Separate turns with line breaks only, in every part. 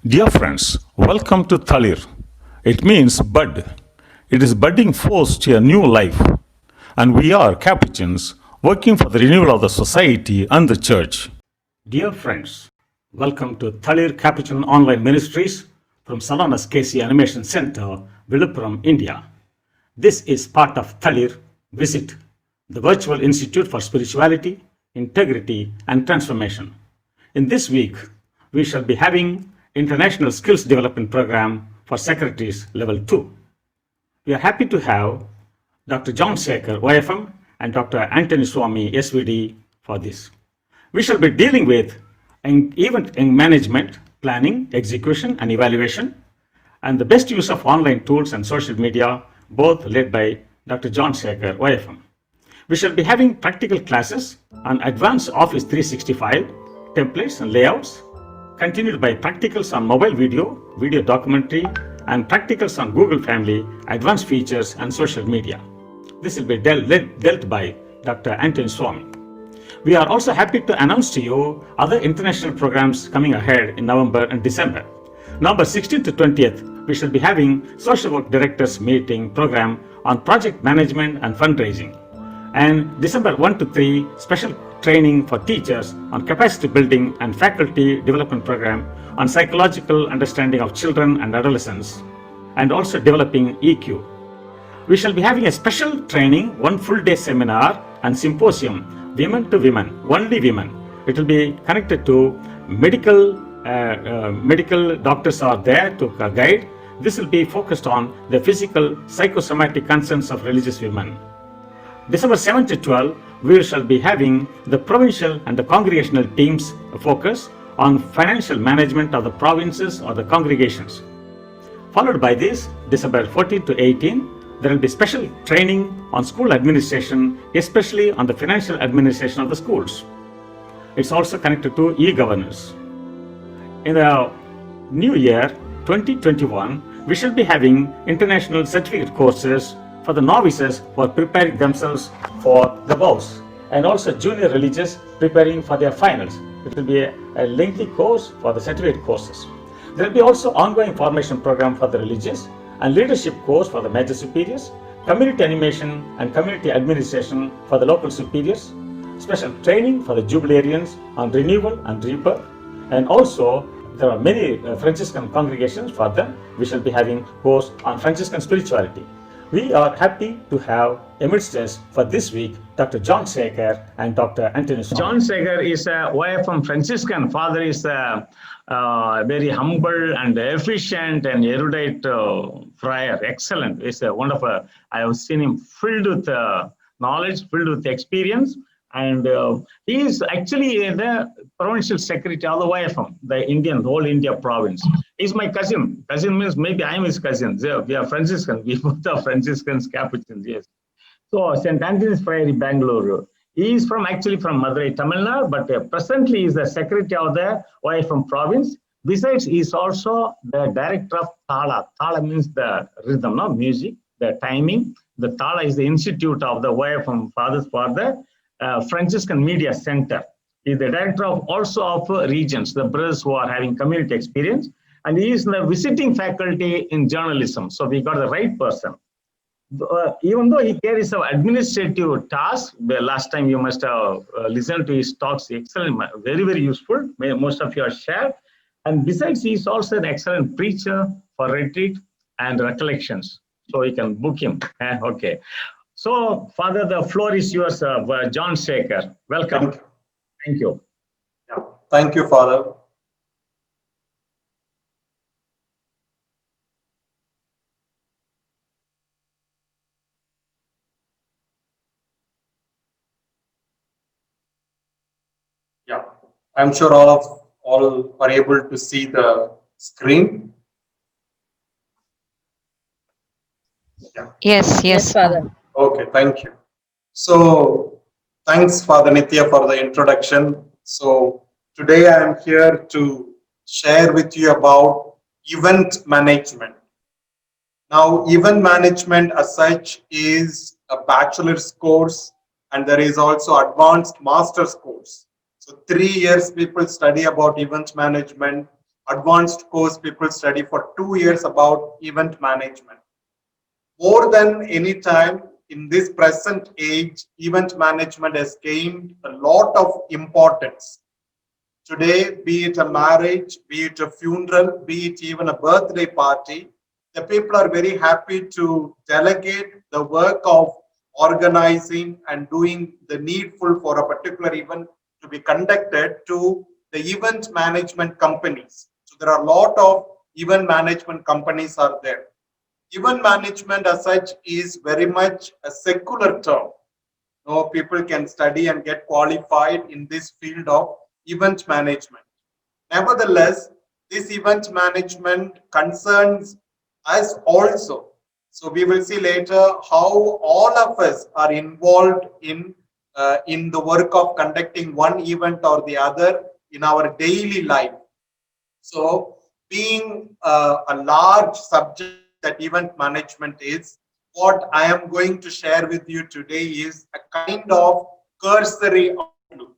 Dear friends, welcome to THALIR. It means bud. It is budding force to a new life. And we are Capuchins working for the renewal of the society and the church. Dear friends, welcome to THALIR Capuchin Online Ministries from Salana's KC Animation Center, Viluppuram, India. This is part of THALIR Visit, the virtual institute for spirituality, integrity, and transformation. In this week, we shall be having International Skills Development Program for Secretaries Level 2. We are happy to have Dr. John Sekar, YFM, and Dr. Anthony Swami, SVD, for this. We shall be dealing with event management, planning, execution, and evaluation, and the best use of online tools and social media, both led by Dr. John Sekar, YFM. We shall be having practical classes on advanced Office 365, templates and layouts, continued by practicals on mobile video documentary, and practicals on Google Family, advanced features, and social media. This will be dealt by Dr. Anthony Swami. We are also happy to announce to you other international programs coming ahead in November and December. November 16th to 20th, we shall be having Social Work Directors Meeting program on project management and fundraising. And December 1 to 3, special training for teachers on capacity building and faculty development program on psychological understanding of children and adolescents, and also developing EQ. We shall be having a special training, one full day seminar and symposium, women to women, only women. It will be connected to medical doctors are there to guide. This will be focused on the physical, psychosomatic concerns of religious women. December 7 to 12, we shall be having the provincial and the congregational teams focus on financial management of the provinces or the congregations. Followed by this, December 14 to 18, there will be special training on school administration, especially on the financial administration of the schools. It's also connected to e-governance. In the new year, 2021, we shall be having international certificate courses for the novices who are preparing themselves for the vows, and also junior religious preparing for their finals. It will be a lengthy course for the certificate courses. There will be also ongoing formation program for the religious and leadership course for the major superiors, community animation and community administration for the local superiors, special training for the jubilarians on renewal and rebirth, and also there are many Franciscan congregations. For them, we shall be having course on Franciscan spirituality. We are happy to have amidst us for this week Dr. John Sekar and Dr. Anthony Swami.
John Sekar is a YFM Franciscan. Father is a very humble and efficient and erudite friar. Excellent. He's a wonderful. I have seen him filled with knowledge, filled with experience. And he is actually the provincial secretary of the YFM, the whole India province. He's my cousin. Cousin means maybe I'm his cousin. We are Franciscan. We both are Franciscans, Capuchins, yes. So St. Anthony's Friary, Bangalore. He is actually from Madurai, Tamil Nadu, but presently he is the secretary of the YFM province. Besides, he is also the director of THALA. THALA means the rhythm, no music, the timing. The THALA is the institute of the YFM Fathers for the Franciscan Media Center. He is the director also of regions, the brothers who are having community experience, and he is the visiting faculty in journalism. So we got the right person. Even though he carries some administrative tasks, the last time you must have listened to his talks, excellent, very, very useful. Most of you are shared. And besides, he is also an excellent preacher for retreat and recollections. So you can book him. Okay. So, Father, the floor is yours, John Sekar. Welcome. Thank you.
Yeah. Thank you, Father. Yeah, I'm sure all are able to see the screen.
Yeah. Yes, Father.
Okay, thank you. So, thanks, Father Nitya, for the introduction. So, today I am here to share with you about event management. Now, event management as such is a bachelor's course, and there is also advanced master's course. So 3 years people study about event management, advanced course people study for 2 years about event management. More than any time in this present age, event management has gained a lot of importance. Today, be it a marriage, be it a funeral, be it even a birthday party, the people are very happy to delegate the work of organizing and doing the needful for a particular event to be conducted to the event management companies. So there are a lot of event management companies are there. Event management as such is very much a secular term. No, people can study and get qualified in this field of event management. Nevertheless, this event management concerns us also. So we will see later how all of us are involved in the work of conducting one event or the other in our daily life. So being a large subject that event management is, what I am going to share with you today is a kind of cursory outlook.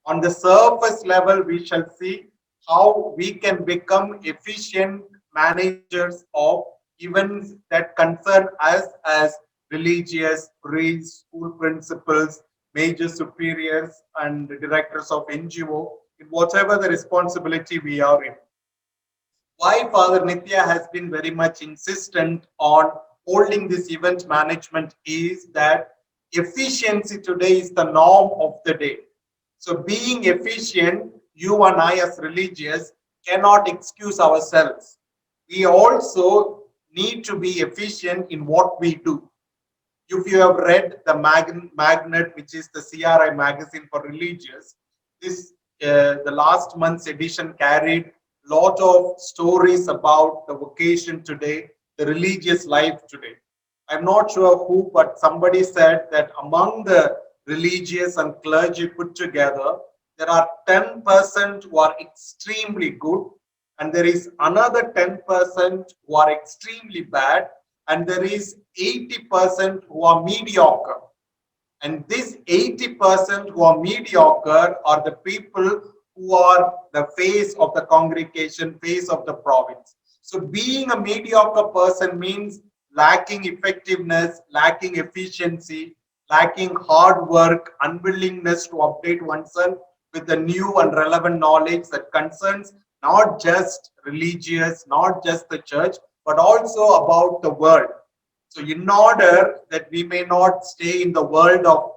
On the surface level, we shall see how we can become efficient managers of events that concern us as religious, priests, school principals, major superiors, and directors of NGO, in whatever the responsibility we are in. Why Father Nitya has been very much insistent on holding this event management is that efficiency today is the norm of the day. So being efficient, you and I as religious cannot excuse ourselves. We also need to be efficient in what we do. If you have read the magnet, which is the CRI magazine for religious, this the last month's edition carried lot of stories about the vocation today, the religious life today. I'm not sure who, but somebody said that among the religious and clergy put together, there are 10% who are extremely good, and there is another 10% who are extremely bad, and there is 80% who are mediocre. And this 80% who are mediocre are the people who are the face of the congregation, face of the province. So being a mediocre person means lacking effectiveness, lacking efficiency, lacking hard work, unwillingness to update oneself with the new and relevant knowledge that concerns not just religious, not just the church, but also about the world. So in order that we may not stay in the world of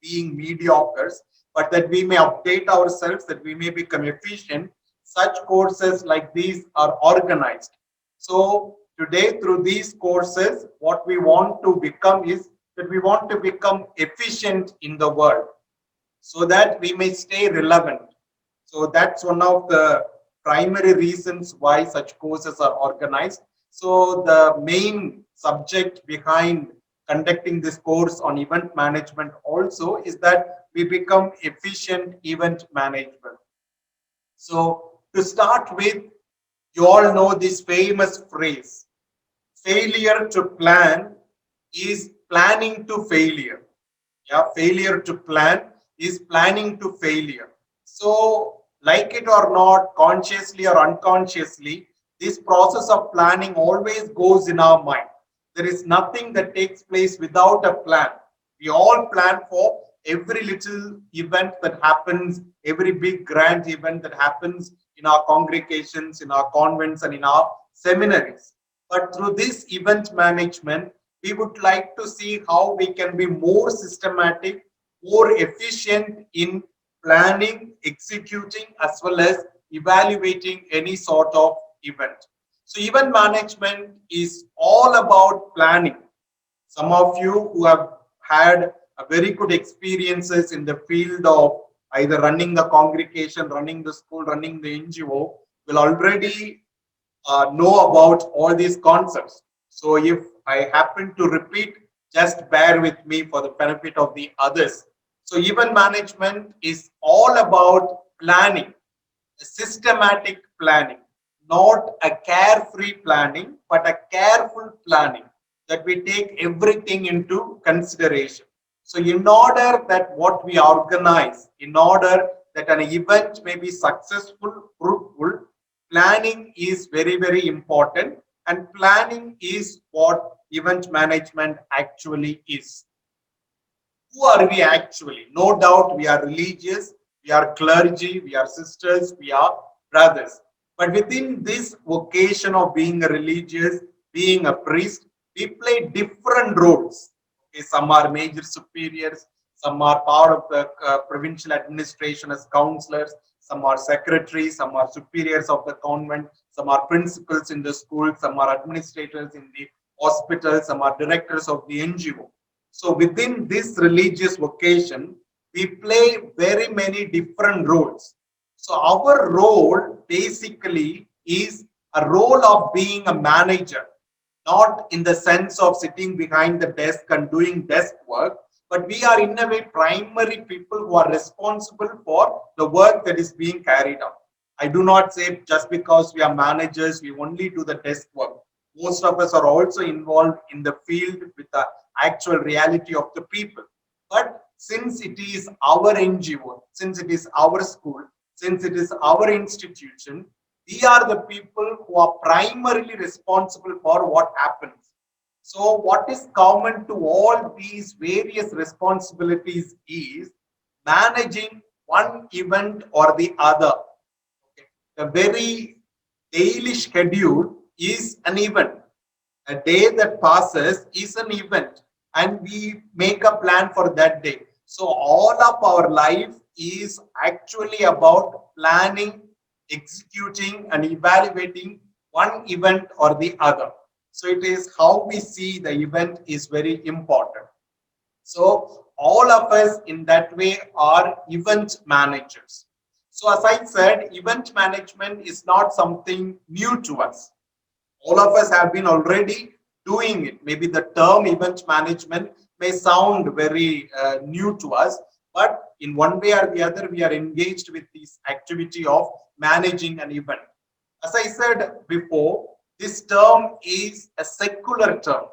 being mediocres, but that we may update ourselves, that we may become efficient, such courses like these are organized. So today through these courses, what we want to become is that we want to become efficient in the world so that we may stay relevant. So that's one of the primary reasons why such courses are organized. So the main subject behind conducting this course on event management also is that we become efficient event management. So to start with, you all know this famous phrase, failure to plan is planning to failure. Yeah, failure to plan is planning to failure. So like it or not, consciously or unconsciously, this process of planning always goes in our mind. There is nothing that takes place without a plan. We all plan for every little event that happens, every big grand event that happens in our congregations, in our convents, and in our seminaries. But through this event management, we would like to see how we can be more systematic, more efficient in planning, executing, as well as evaluating any sort of event. So event management is all about planning. Some of you who have had a very good experiences in the field of either running the congregation, running the school, running the NGO will already know about all these concepts. So if I happen to repeat, just bear with me for the benefit of the others. So event management is all about planning, systematic planning, not a carefree planning, but a careful planning that we take everything into consideration. So in order that what we organize, in order that an event may be successful, fruitful, planning is very, very important, and planning is what event management actually is. Who are we actually? No doubt we are religious, we are clergy, we are sisters, we are brothers. But within this vocation of being a religious, being a priest, we play different roles. Okay, some are major superiors, some are part of the provincial administration as counselors, some are secretaries, some are superiors of the convent, some are principals in the school, some are administrators in the hospital, some are directors of the NGO. So within this religious vocation, we play very many different roles. So our role basically is a role of being a manager, not in the sense of sitting behind the desk and doing desk work, but we are in a way primary people who are responsible for the work that is being carried out. I do not say just because we are managers, we only do the desk work. Most of us are also involved in the field with the actual reality of the people. But since it is our NGO, since it is our school, since it is our institution, we are the people who are primarily responsible for what happens. So what is common to all these various responsibilities is managing one event or the other. Okay. The very daily schedule is an event. A day that passes is an event, and we make a plan for that day. So all of our life is actually about planning, executing, and evaluating one event or the other. So it is how we see the event is very important. So all of us in that way are event managers. So as I said, event management is not something new to us. All of us have been already doing it. Maybe the term event management may sound very new to us, but in one way or the other, we are engaged with this activity of managing an event. As I said before, this term is a secular term.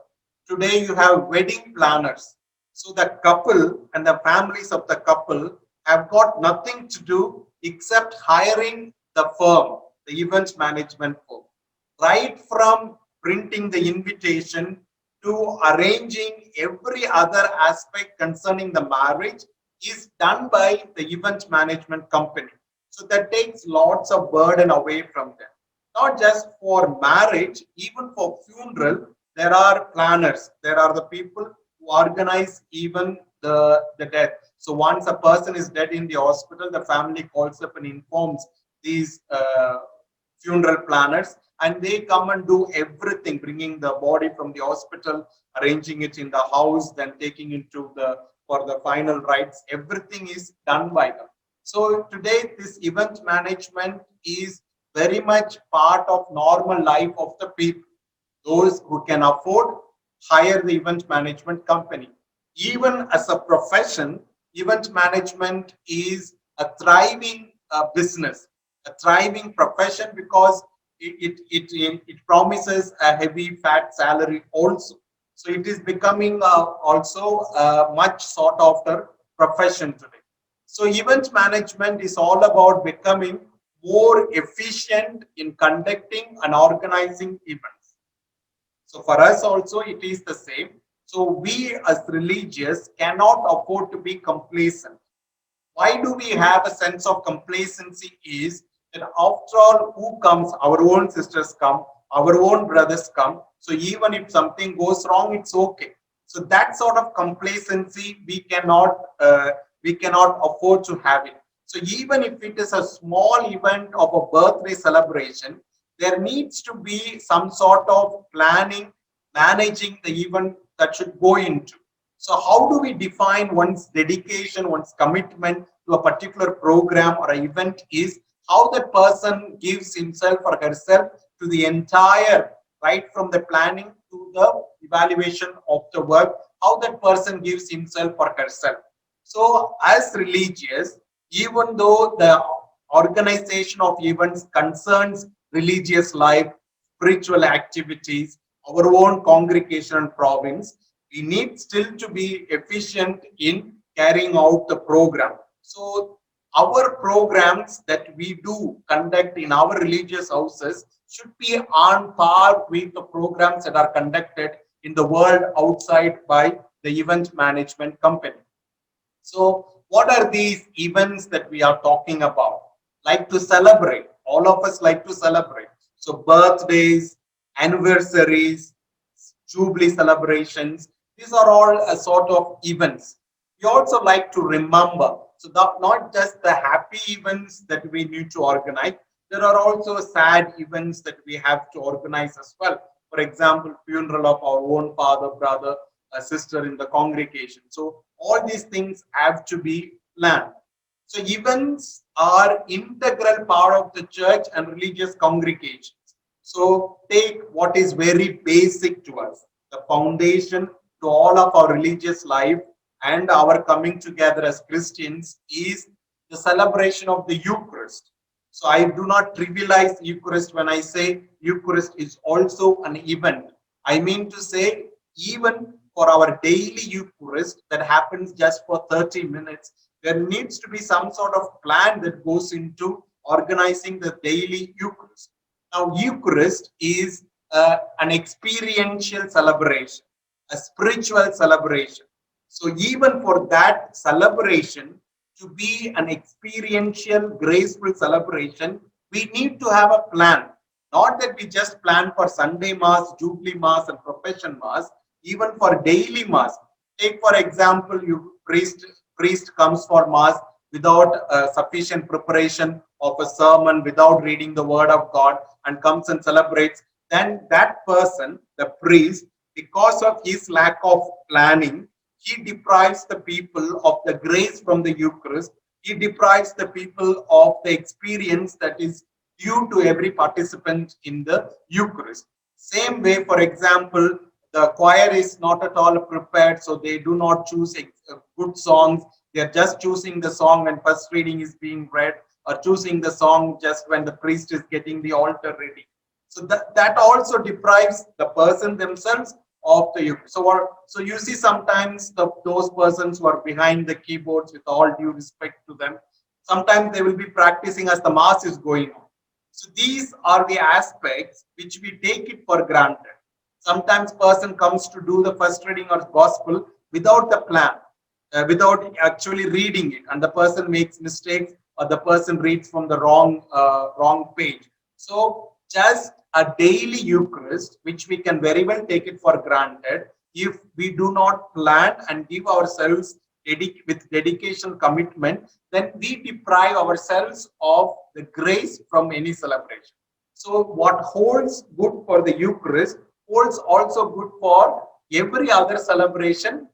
Today you have wedding planners. So the couple and the families of the couple have got nothing to do except hiring the firm, the event management firm. Right from printing the invitation to arranging every other aspect concerning the marriage is done by the event management company. So that takes lots of burden away from them. Not just for marriage, even for funeral, there are planners. There are the people who organize even the death. So once a person is dead in the hospital, the family calls up and informs these funeral planners, and they come and do everything, bringing the body from the hospital, arranging it in the house, then taking it to for the final rites. Everything is done by them. So today this event management is very much part of normal life of the people. Those who can afford hire the event management company. Even as a profession, event management is a thriving business, a thriving profession, because it promises a heavy fat salary also. So it is becoming also a much sought after profession today. So event management is all about becoming more efficient in conducting and organizing events. So for us also it is the same. So we as religious cannot afford to be complacent. Why do we have a sense of complacency is that after all, who comes? Our own sisters come, our own brothers come. So even if something goes wrong, it's okay. So that sort of complacency we cannot afford to have it. So even if it is a small event of a birthday celebration, there needs to be some sort of planning, managing the event that should go into. So how do we define one's dedication, one's commitment to a particular program or an event is how that person gives himself or herself to the entire, right from the planning to the evaluation of the work, how that person gives himself or herself. So as religious, even though the organization of events concerns religious life, spiritual activities, our own congregation and province, we need still to be efficient in carrying out the program. So our programs that we do conduct in our religious houses should be on par with the programs that are conducted in the world outside by the event management company. So what are these events that we are talking about? Like to celebrate. All of us like to celebrate. So birthdays, anniversaries, jubilee celebrations, these are all a sort of events. We also like to remember. So not just the happy events that we need to organize, there are also sad events that we have to organize as well. For example, funeral of our own father, brother, a sister in the congregation. So all these things have to be planned. So events are integral part of the church and religious congregations. So take what is very basic to us, the foundation to all of our religious life and our coming together as Christians is the celebration of the Eucharist. So I do not trivialize Eucharist when I say Eucharist is also an event. I mean to say, even for our daily Eucharist that happens just for 30 minutes, there needs to be some sort of plan that goes into organizing the daily Eucharist. Now, Eucharist is an experiential celebration, a spiritual celebration. So even for that celebration to be an experiential, graceful celebration, we need to have a plan. Not that we just plan for Sunday Mass, Jubilee Mass, and Profession Mass, even for daily Mass. Take, for example, priest comes for Mass without sufficient preparation of a sermon, without reading the Word of God, and comes and celebrates. Then that person, the priest, because of his lack of planning, he deprives the people of the grace from the Eucharist. He deprives the people of the experience that is due to every participant in the Eucharist. Same way, for example, the choir is not at all prepared, so they do not choose good songs. They are just choosing the song when first reading is being read, or choosing the song just when the priest is getting the altar ready. So that also deprives the person themselves of the Eucharist. So you see sometimes those persons who are behind the keyboards, with all due respect to them, sometimes they will be practicing as the Mass is going on. So these are the aspects which we take it for granted. Sometimes person comes to do the first reading or gospel without the plan, without actually reading it, and the person makes mistakes, or the person reads from the wrong page. So just a daily Eucharist, which we can very well take it for granted, if we do not plan and give ourselves with dedication, commitment, then we deprive ourselves of the grace from any celebration. So what holds good for the Eucharist holds also good for every other celebration,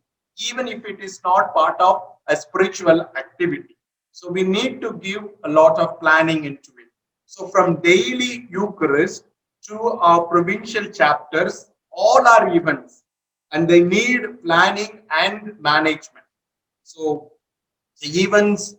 even if it is not part of a spiritual activity. So we need to give a lot of planning into it. So from daily Eucharist to our provincial chapters, all are events, and they need planning and management. So the events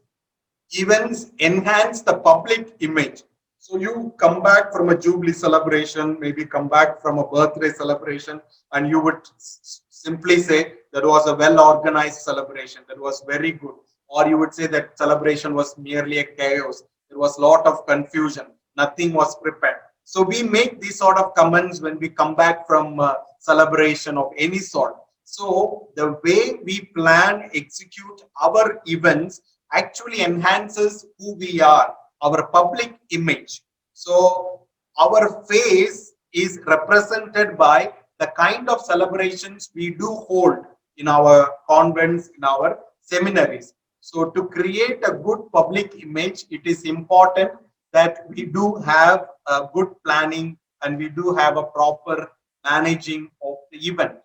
enhance the public image. So you come back from a Jubilee celebration, maybe come back from a birthday celebration, and you would simply say that was a well-organized celebration, that was very good. Or you would say that celebration was merely a chaos. There was a lot of confusion. Nothing was prepared. So we make these sort of comments when we come back from a celebration of any sort. So the way we plan, execute our events actually enhances who we are, our public image. So our face is represented by the kind of celebrations we do hold in our convents, in our seminaries. So to create a good public image, it is important that we do have a good planning and we do have a proper managing of the event.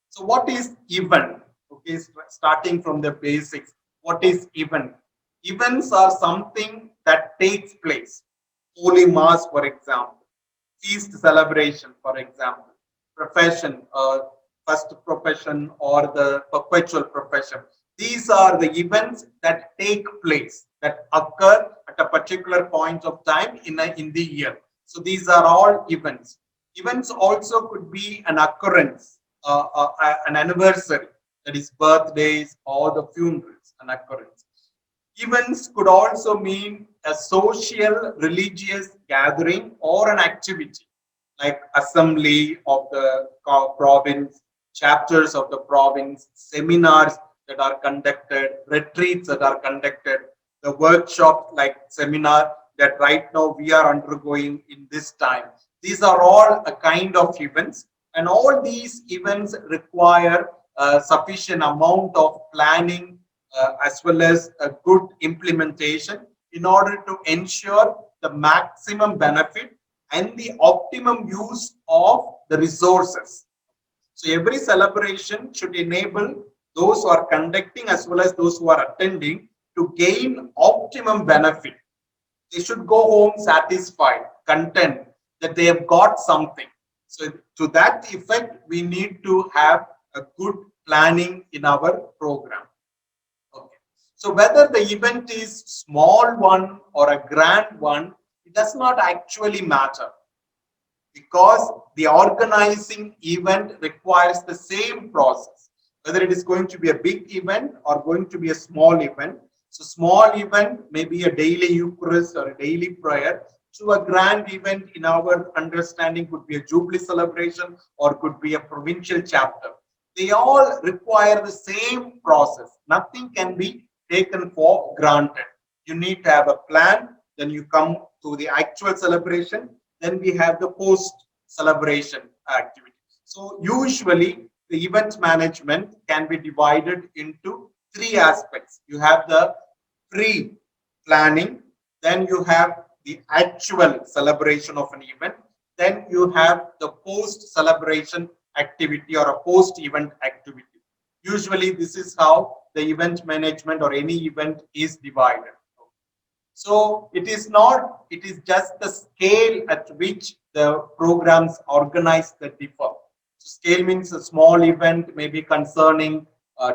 So what is event? Okay, starting from the basics. What is event? Events are something that takes place. Holy Mass, for example. Feast celebration, for example. Profession, first profession or the perpetual profession. These are the events that take place, that occur at a particular point of time in the year. So these are all events. Events also could be an occurrence, an anniversary, that is birthdays or the funerals, an occurrence. Events could also mean a social, religious gathering or an activity like assembly of the province, chapters of the province, seminars that are conducted, retreats that are conducted, the workshop like seminar that right now we are undergoing in this time. These are all a kind of events, and all these events require a sufficient amount of planning as well as a good implementation in order to ensure the maximum benefit and the optimum use of the resources. So every celebration should enable those who are conducting as well as those who are attending to gain optimum benefit. They should go home satisfied, content that they have got something. So to that effect, we need to have a good planning in our program. Okay. So whether the event is small one or a grand one, it does not actually matter, because the organizing event requires the same process, whether it is going to be a big event or going to be a small event. So small event may be a daily Eucharist or a daily prayer, to a grand event in our understanding could be a Jubilee celebration or could be a provincial chapter. They all require the same process. Nothing can be taken for granted. You need to have a plan, then you come to the actual celebration, then we have the post celebration activity. So usually the event management can be divided into three aspects. You have the pre-planning, then you have the actual celebration of an event, then you have the post celebration activity or a post event activity. Usually this is how the event management or any event is divided. So it is not, it is just the scale at which the programs organized that differ. So scale means a small event may be concerning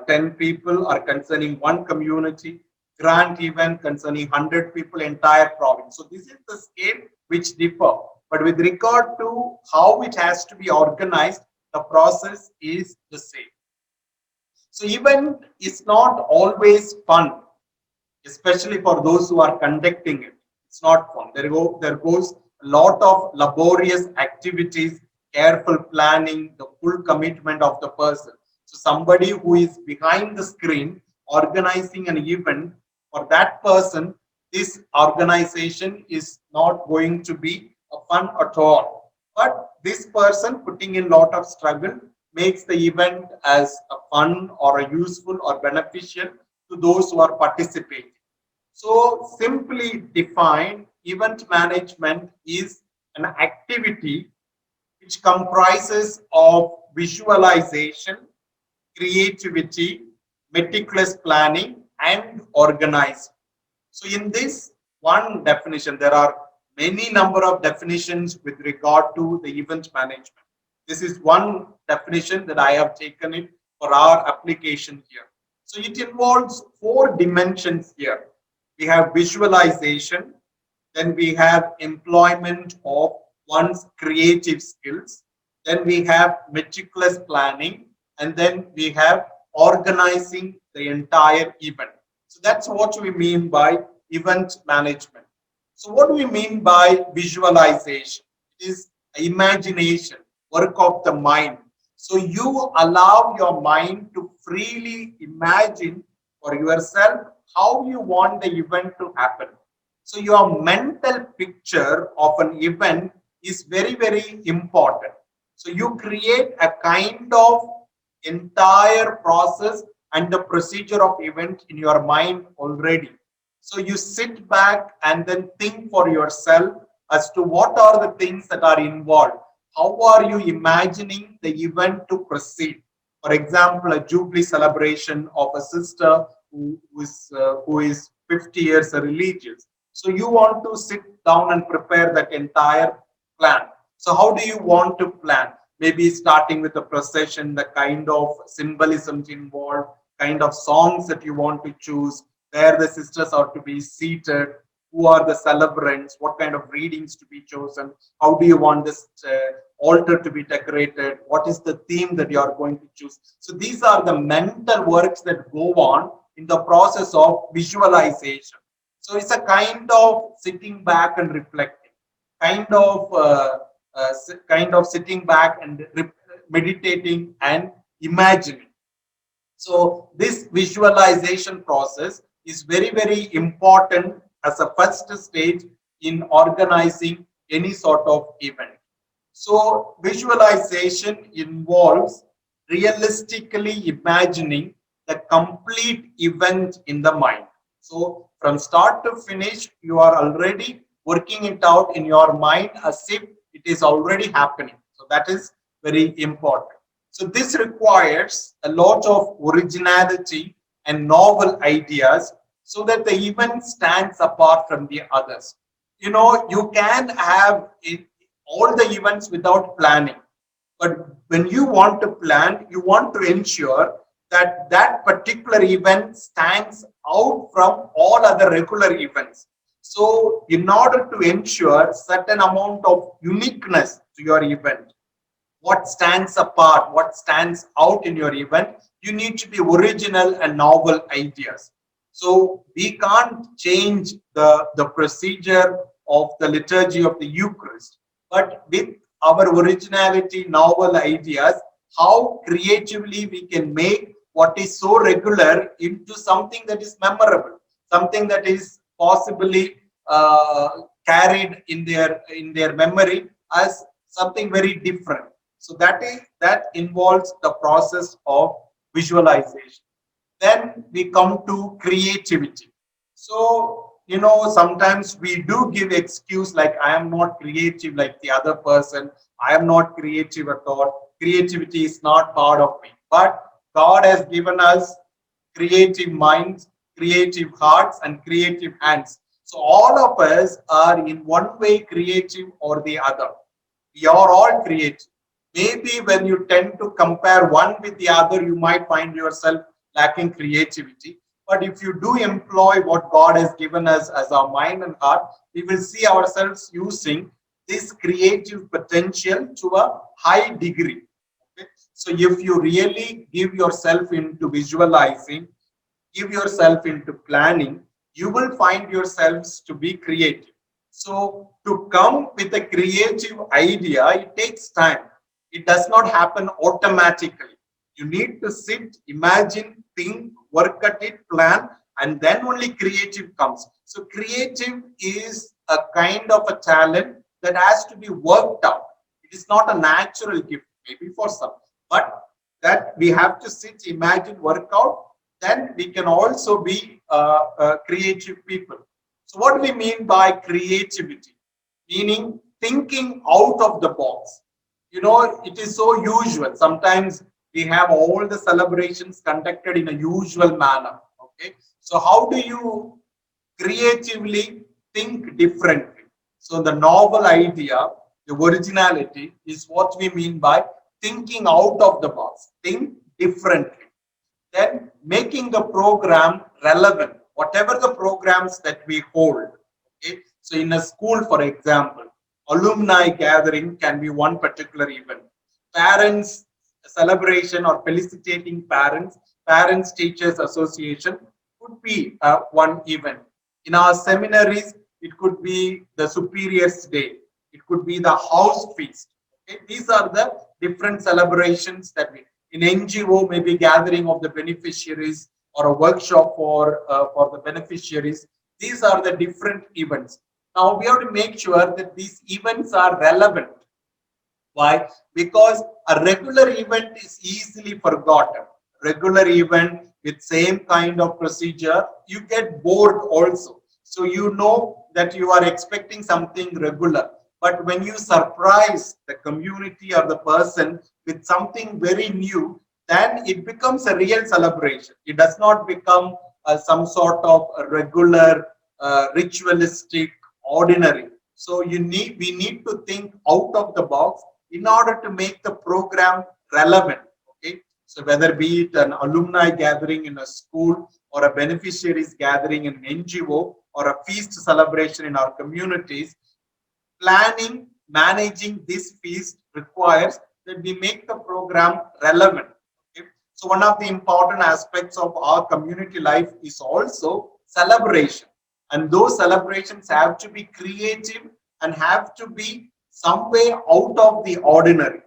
10 people or concerning one community, grand event concerning 100 people, entire province. So this is the scale which differ. But with regard to how it has to be organized, the process is the same. So event is not always fun, especially for those who are conducting it. It's not fun. There goes a lot of laborious activities, careful planning, the full commitment of the person. So somebody who is behind the screen organizing an event, for that person, this organization is not going to be a fun at all. But this person putting in a lot of struggle makes the event as a fun or a useful or beneficial to those who are participating. So simply defined, event management is an activity which comprises of visualization, creativity, meticulous planning, and organizing. So in this one definition, there are many number of definitions with regard to the event management. This is one definition that I have taken it for our application here. So it involves four dimensions here. We have visualization, then we have employment of one's creative skills, then we have meticulous planning, and then we have organizing the entire event. So that's what we mean by event management. So what do we mean by visualization? It is imagination, work of the mind. So you allow your mind to freely imagine for yourself how you want the event to happen. So your mental picture of an event is very, very important. So you create a kind of entire process and the procedure of event in your mind already. So you sit back and then think for yourself as to what are the things that are involved. How are you imagining the event to proceed? For example, a Jubilee celebration of a sister who is 50 years religious. So you want to sit down and prepare that entire plan. So how do you want to plan? Maybe starting with the procession, the kind of symbolisms involved, kind of songs that you want to choose, where the sisters are to be seated, who are the celebrants, what kind of readings to be chosen, how do you want this altar to be decorated, what is the theme that you are going to choose. So these are the mental works that go on in the process of visualization. So it's a kind of sitting back and reflecting, kind of sitting back and meditating and imagining. So this visualization process is very, very important as a first stage in organizing any sort of event. So visualization involves realistically imagining the complete event in the mind. So from start to finish, you are already working it out in your mind as if it is already happening. So that is very important. So this requires a lot of originality and novel ideas so that the event stands apart from the others. You know, you can have all the events without planning. But when you want to plan, you want to ensure that that particular event stands out from all other regular events. So in order to ensure certain amount of uniqueness to your event, what stands apart, what stands out in your event, you need to be original and novel ideas. So we can't change the procedure of the liturgy of the Eucharist, but with our originality, novel ideas, how creatively we can make what is so regular into something that is memorable, something that is possibly carried in their memory as something very different. So that involves the process of visualization. Then we come to creativity. So, you know, sometimes we do give excuse like I am not creative like the other person. I am not creative at all. Creativity is not part of me. But God has given us creative minds, creative hearts, and creative hands. So all of us are in one way creative or the other. We are all creative. Maybe when you tend to compare one with the other, you might find yourself lacking creativity. But if you do employ what God has given us as our mind and heart, we will see ourselves using this creative potential to a high degree. Okay? So if you really give yourself into visualizing, give yourself into planning, you will find yourselves to be creative. So to come with a creative idea, it takes time. It does not happen automatically. You need to sit, imagine, think, work at it, plan, and then only creative comes. So creative is a kind of a talent that has to be worked out. It is not a natural gift, maybe for some, but that we have to sit, imagine, work out. Then we can also be creative people. So what do we mean by creativity? Meaning thinking out of the box. You know, it is so usual. Sometimes we have all the celebrations conducted in a usual manner. Okay. So how do you creatively think differently? So the novel idea, the originality is what we mean by thinking out of the box. Think differently. Then making the program relevant, whatever the programs that we hold. Okay. So in a school, for example, alumni gathering can be one particular event. Parents celebration or felicitating parents teachers association could be one event. In our seminaries, it could be the superiors day. It could be the house feast. Okay? These are the different celebrations that we, in NGO, maybe gathering of the beneficiaries or a workshop for the beneficiaries. These are the different events. Now we have to make sure that these events are relevant. Why? Because a regular event is easily forgotten. Regular event with same kind of procedure, you get bored also. So you know that you are expecting something regular. But when you surprise the community or the person with something very new, then it becomes a real celebration. It does not become some sort of a regular, ritualistic, ordinary. So we need to think out of the box in order to make the program relevant. Okay. So whether be it an alumni gathering in a school or a beneficiaries gathering in an NGO or a feast celebration in our communities, planning, managing this feast requires that we make the program relevant. Okay? So one of the important aspects of our community life is also celebration. And those celebrations have to be creative and have to be some way out of the ordinary.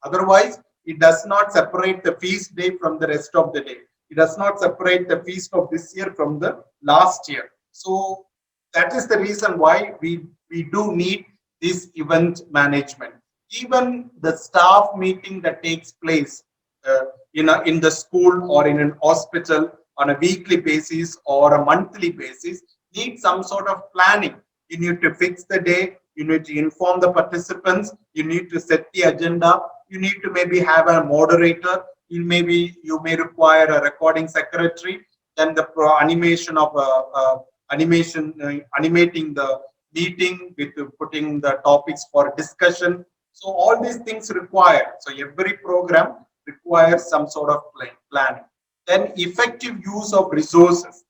Otherwise, it does not separate the feast day from the rest of the day. It does not separate the feast of this year from the last year. So that is the reason why we do need this event management. Even the staff meeting that takes place in the school or in an hospital on a weekly basis or a monthly basis need some sort of planning. You need to fix the day, you need to inform the participants, you need to set the agenda, you need to maybe have a moderator, you may require a recording secretary, then the animation of animating the meeting with putting the topics for discussion. So all these things require, so every program requires some sort of planning. Then effective use of resources.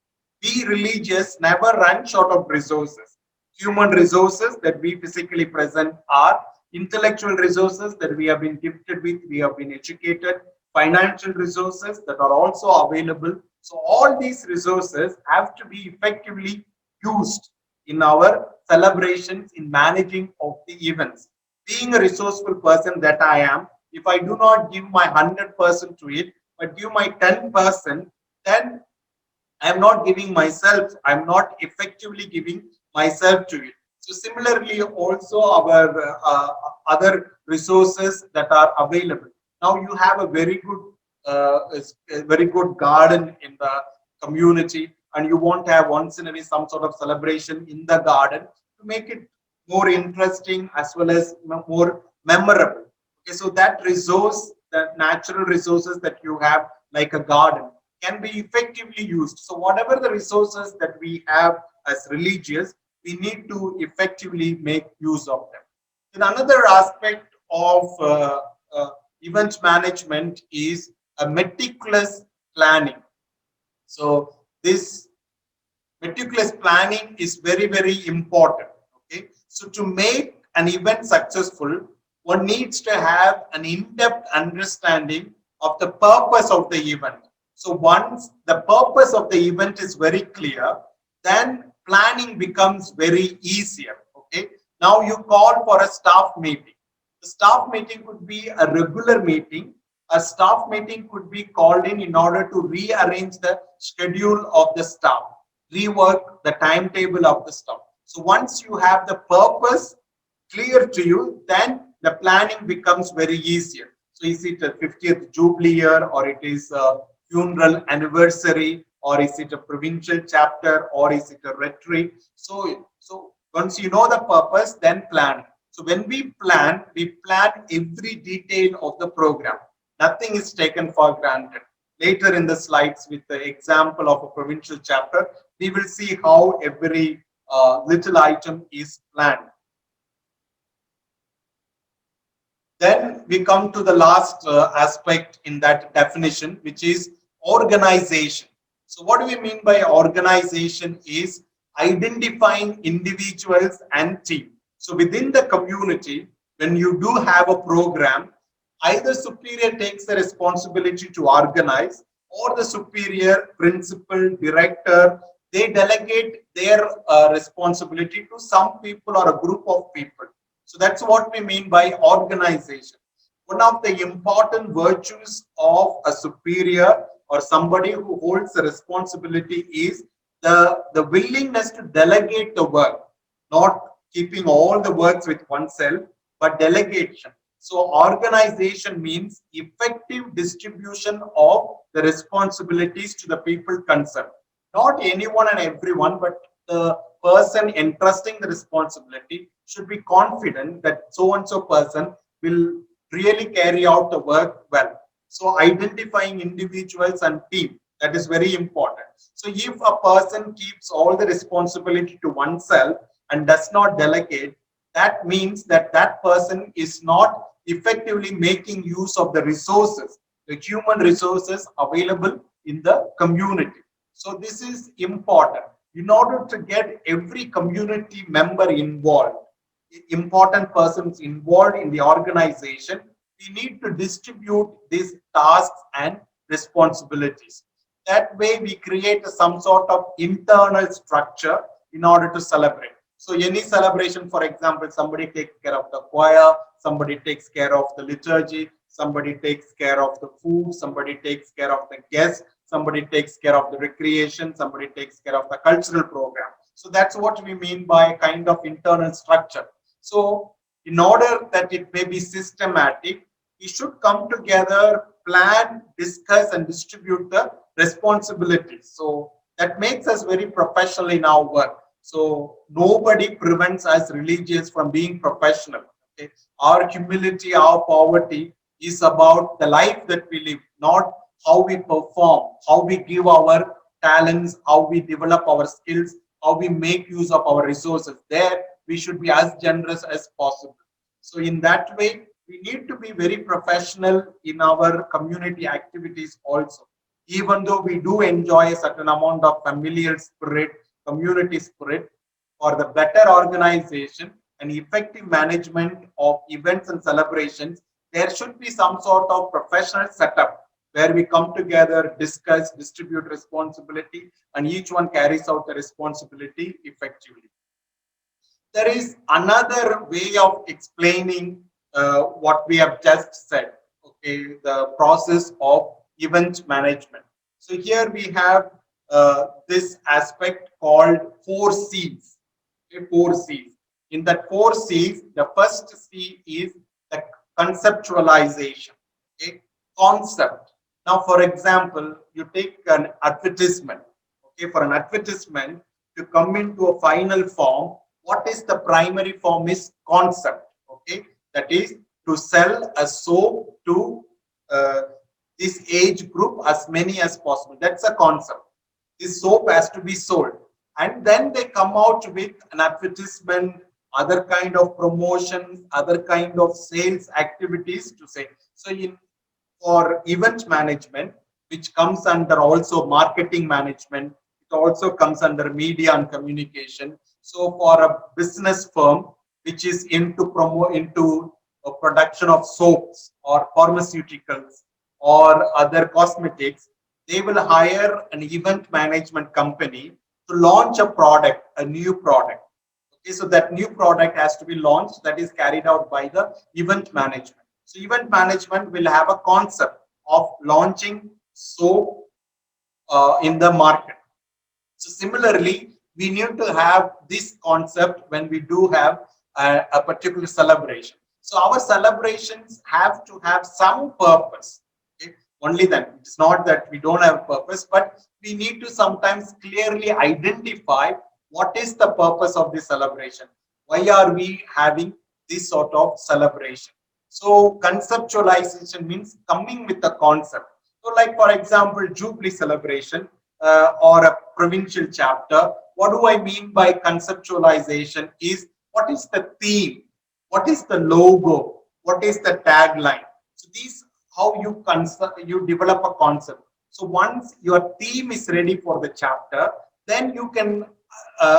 We religious never run short of resources. Human resources that we physically present are, intellectual resources that we have been gifted with, we have been educated, financial resources that are also available. So all these resources have to be effectively used in our celebrations, in managing of the events. Being a resourceful person that I am, if I do not give my 100% to it, but give my 10%, then I am not giving myself, I am not effectively giving myself to it. So similarly, also our other resources that are available. Now you have a very good garden in the community, and you want to have once in a way some sort of celebration in the garden to make it more interesting as well as more memorable. Okay, so that resource, that natural resources that you have, like a garden, can be effectively used. So whatever the resources that we have as religious, we need to effectively make use of them. Then another aspect of event management is a meticulous planning. So this meticulous planning is very, very important. Okay, so to make an event successful, one needs to have an in-depth understanding of the purpose of the event. So once the purpose of the event is very clear, then planning becomes very easier. Okay, now you call for a staff meeting. The staff meeting could be a regular meeting. A staff meeting could be called in order to rearrange the schedule of the staff, rework the timetable of the staff. So once you have the purpose clear to you, then the planning becomes very easier. So is it a 50th Jubilee year, or it is a funeral anniversary, or is it a provincial chapter, or is it a retreat? So once you know the purpose, then plan. So when we plan every detail of the program. Nothing is taken for granted. Later in the slides, with the example of a provincial chapter, we will see how every little item is planned. Then we come to the last aspect in that definition, which is organization. So what do we mean by organization is identifying individuals and team. So within the community, when you do have a program, either superior takes the responsibility to organize, or the superior, principal, director, they delegate their responsibility to some people or a group of people. So that's what we mean by organization. One of the important virtues of a superior or somebody who holds the responsibility is the willingness to delegate the work, not keeping all the works with oneself, but delegation. So organization means effective distribution of the responsibilities to the people concerned. Not anyone and everyone, but the person entrusting the responsibility should be confident that so-and-so person will really carry out the work well. So identifying individuals and team, that is very important. So if a person keeps all the responsibility to oneself and does not delegate, that means that that person is not effectively making use of the resources, the human resources available in the community. So this is important. In order to get every community member involved, important persons involved in the organization, we need to distribute these tasks and responsibilities. That way we create some sort of internal structure in order to celebrate. So any celebration, for example, somebody takes care of the choir, somebody takes care of the liturgy, somebody takes care of the food, somebody takes care of the guests, somebody takes care of the recreation, somebody takes care of the cultural program. So that's what we mean by a kind of internal structure. So in order that it may be systematic, we should come together, plan, discuss, and distribute the responsibilities. So that makes us very professional in our work. So nobody prevents us religious from being professional. Okay? Our humility, our poverty is about the life that we live, not how we perform, how we give our talents, how we develop our skills, how we make use of our resources. There, we should be as generous as possible. So in that way, we need to be very professional in our community activities also. Even though we do enjoy a certain amount of familial spirit, community spirit, for the better organization and effective management of events and celebrations, there should be some sort of professional setup where we come together, discuss, distribute responsibility, and each one carries out the responsibility effectively. There is another way of explaining what we have just said, okay, the process of event management. So here we have this aspect called 4Cs. Okay, 4Cs. In that 4Cs, the first C is the conceptualization. Okay, concept. Now, for example, you take an advertisement. Okay, for an advertisement to come into a final form, what is the primary form is concept. Okay, that is to sell a soap to this age group as many as possible. That's a concept. This soap has to be sold, and then they come out with an advertisement, other kind of promotions, other kind of sales activities to say. So in for event management, which comes under also marketing management, it also comes under media and communication. So for a business firm which is into a production of soaps or pharmaceuticals or other cosmetics, they will hire an event management company to launch a product, a new product. Okay, so that new product has to be launched, that is carried out by the event management. So event management will have a concept of launching soap in the market. So similarly, we need to have this concept when we do have a particular celebration. So our celebrations have to have some purpose. Okay? Only then. It's not that we don't have purpose, but we need to sometimes clearly identify what is the purpose of this celebration. Why are we having this sort of celebration? So conceptualization means coming with a concept. So like for example, Jubilee celebration or a provincial chapter. What do I mean by conceptualization is what is the theme? What is the logo? What is the tagline? So these how you develop a concept. So once your theme is ready for the chapter, then you can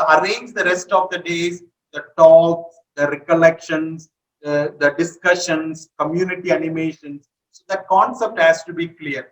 arrange the rest of the days, the talks, the recollections, the discussions, community animations. So that concept has to be clear.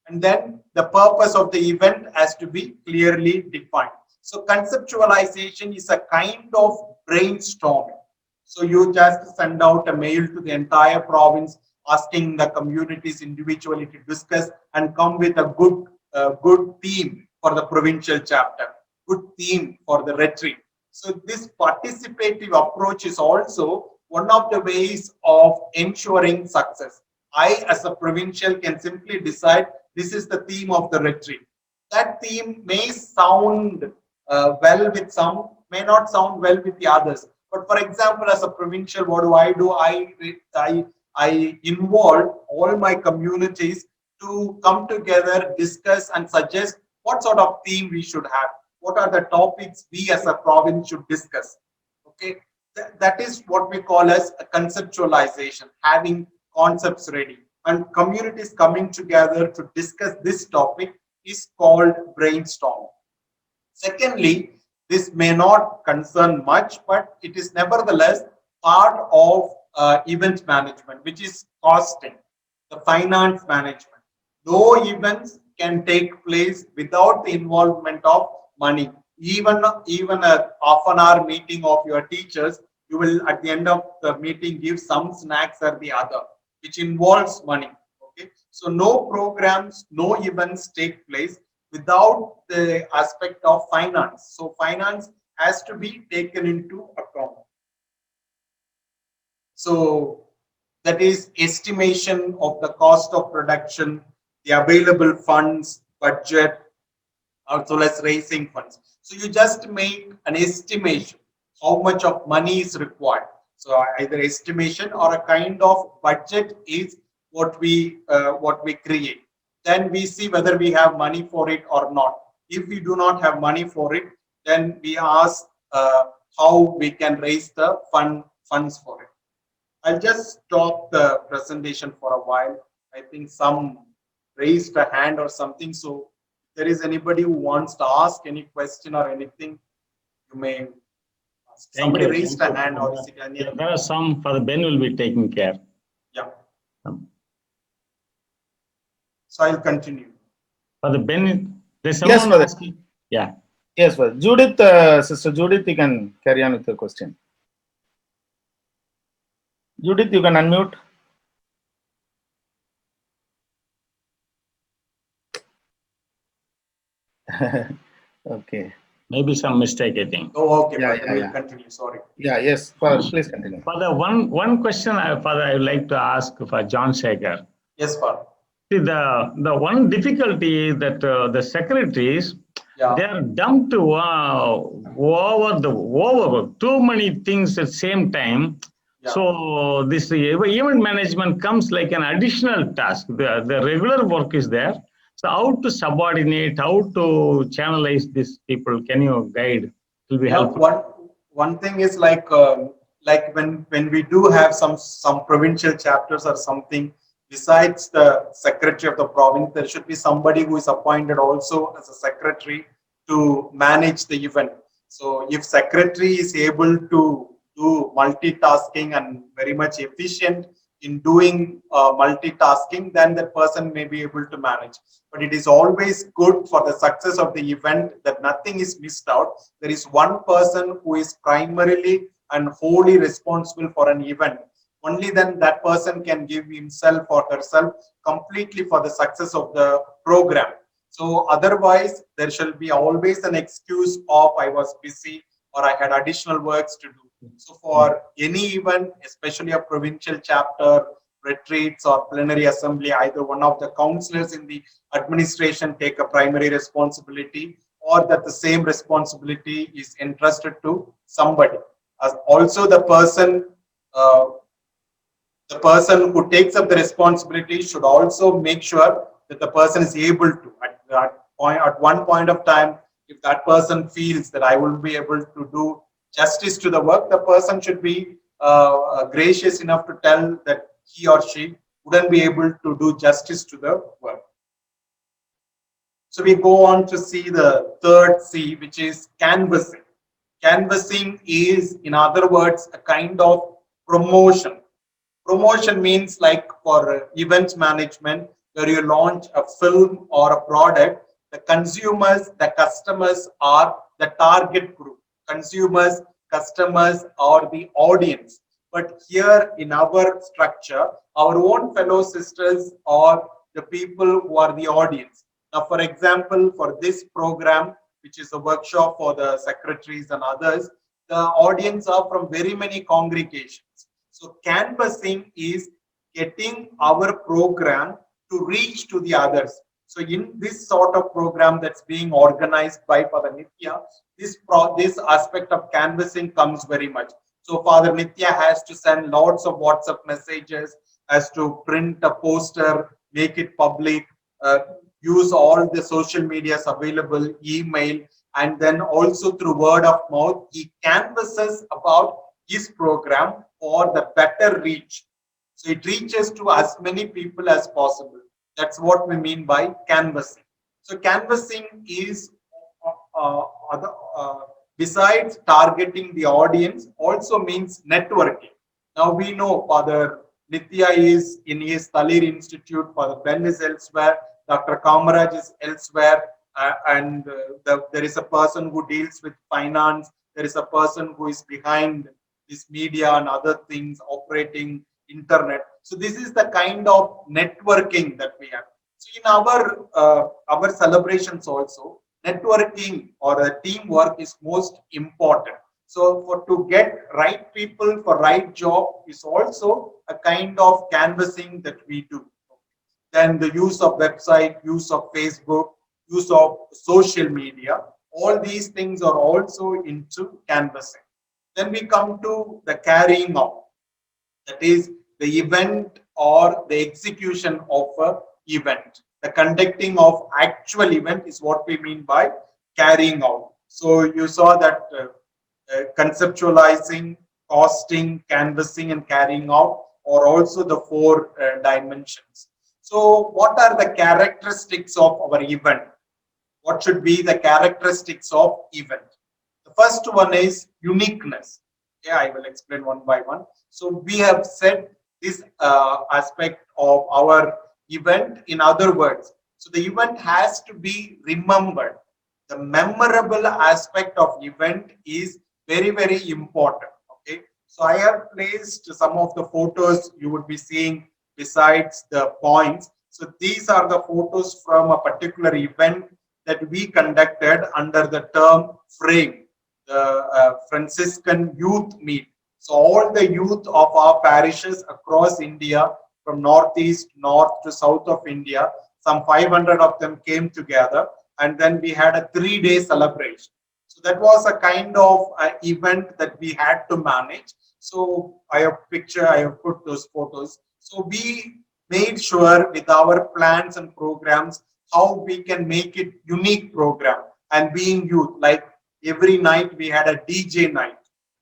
And then the purpose of the event has to be clearly defined. So conceptualization is a kind of brainstorming. So you just send out a mail to the entire province asking the communities individually to discuss and come with a good theme for the provincial chapter, good theme for the retreat. So this participative approach is also one of the ways of ensuring success. I, as a provincial, can simply decide this is the theme of the retreat. That theme may sound well with some, may not sound well with the others. But for example, as a provincial, what do? I involve all my communities to come together, discuss, and suggest what sort of theme we should have. What are the topics we as a province should discuss? Okay, that is what we call as a conceptualization, having concepts ready. And communities coming together to discuss this topic is called brainstorm. Secondly, this may not concern much, but it is nevertheless part of event management, which is costing, the finance management. No events can take place without the involvement of money. Even a half an hour meeting of your teachers, you will at the end of the meeting give some snacks or the other, which involves money. Okay, so no programs, no events take place without the aspect of finance. So finance has to be taken into account. So that is estimation of the cost of production, the available funds, budget, as well as raising funds. So you just make an estimation how much of money is required. So either estimation or a kind of budget is what we create. Then we see whether we have money for it or not. If we do not have money for it, then we ask how we can raise the funds for it. I'll just stop the presentation for a while. I think some raised a hand or something. So if there is anybody who wants to ask any question or anything, you may ask. Somebody raised a hand or
yeah, there are some. Father Ben will be taking care.
Yeah. So I'll continue.
Father Ben, there's someone asking. Yeah.
Yes, well, Judith, Sister Judith, you can carry on with the question. Judith, you can unmute. Okay.
Maybe some mistake, I think.
Oh, okay.
Yeah.
Continue. Sorry.
Yeah, yes. Father, please continue.
Father, one question, Father, I would like to ask for John Sekar.
Yes, Father.
See, the one difficulty is that the secretaries, they are dumped over too many things at the same time. Yeah. So this event management comes like an additional task. The regular work is there. So how to subordinate, how to channelize these people? Can you guide? It will be helpful.
One thing is like when we do have some provincial chapters or something, besides the secretary of the province, there should be somebody who is appointed also as a secretary to manage the event. So if secretary is able to do multitasking and very much efficient in doing multitasking, then that person may be able to manage. But it is always good for the success of the event that nothing is missed out. There is one person who is primarily and wholly responsible for an event. Only then that person can give himself or herself completely for the success of the program. So otherwise, there shall be always an excuse of I was busy or I had additional works to do. So for any event, especially a provincial chapter, retreats or plenary assembly, either one of the counselors in the administration take a primary responsibility, or that the same responsibility is entrusted to somebody. As also the person who takes up the responsibility should also make sure that the person is able to, at one point of time, if that person feels that I will be able to do justice to the work, the person should be gracious enough to tell that he or she wouldn't be able to do justice to the work. So we go on to see the third C, which is canvassing. Canvassing is, in other words, a kind of promotion. Promotion means like for events management, where you launch a film or a product, the consumers, the customers are the target group. Consumers, customers are the audience. But here in our structure, our own fellow sisters are the people who are the audience. Now, for example, for this program, which is a workshop for the secretaries and others, the audience are from very many congregations. So canvassing is getting our program to reach to the others. So in this sort of program that's being organized by Father Nitya, this aspect of canvassing comes very much. So Father Nitya has to send lots of WhatsApp messages, has to print a poster, make it public, use all the social medias available, email, and then also through word of mouth, he canvasses about his program for the better reach. So it reaches to as many people as possible. That's what we mean by canvassing. So canvassing is, besides targeting the audience, also means networking. Now we know Father Nitya is in his THALIR Institute, Father Ben is elsewhere. Dr. Kamaraj is elsewhere, and there is a person who deals with finance. There is a person who is behind this media and other things, operating internet. So this is the kind of networking that we have. So in our celebrations also, networking or teamwork is most important. So to get right people for right job is also a kind of canvassing that we do. Then the use of website, use of Facebook, use of social media, all these things are also into canvassing. Then we come to the carrying out, that is the event or the execution of a event. The conducting of actual event is what we mean by carrying out. So you saw that conceptualizing, costing, canvassing, and carrying out are also the four dimensions. So what are the characteristics of our event? What should be the characteristics of event? The first one is uniqueness. Yeah, I will explain one by one. So we have said this aspect of our event in other words. So the event has to be remembered. The memorable aspect of event is very, very important. Okay. So I have placed some of the photos you would be seeing besides the points. So these are the photos from a particular event that we conducted under the term frame, the Franciscan Youth Meet. So all the youth of our parishes across India, from northeast, north to south of India, some 500 of them came together, and then we had a 3-day celebration. So that was a kind of event that we had to manage. So I have put those photos. So we made sure with our plans and programs how we can make it unique program. And being youth, like every night we had a DJ night,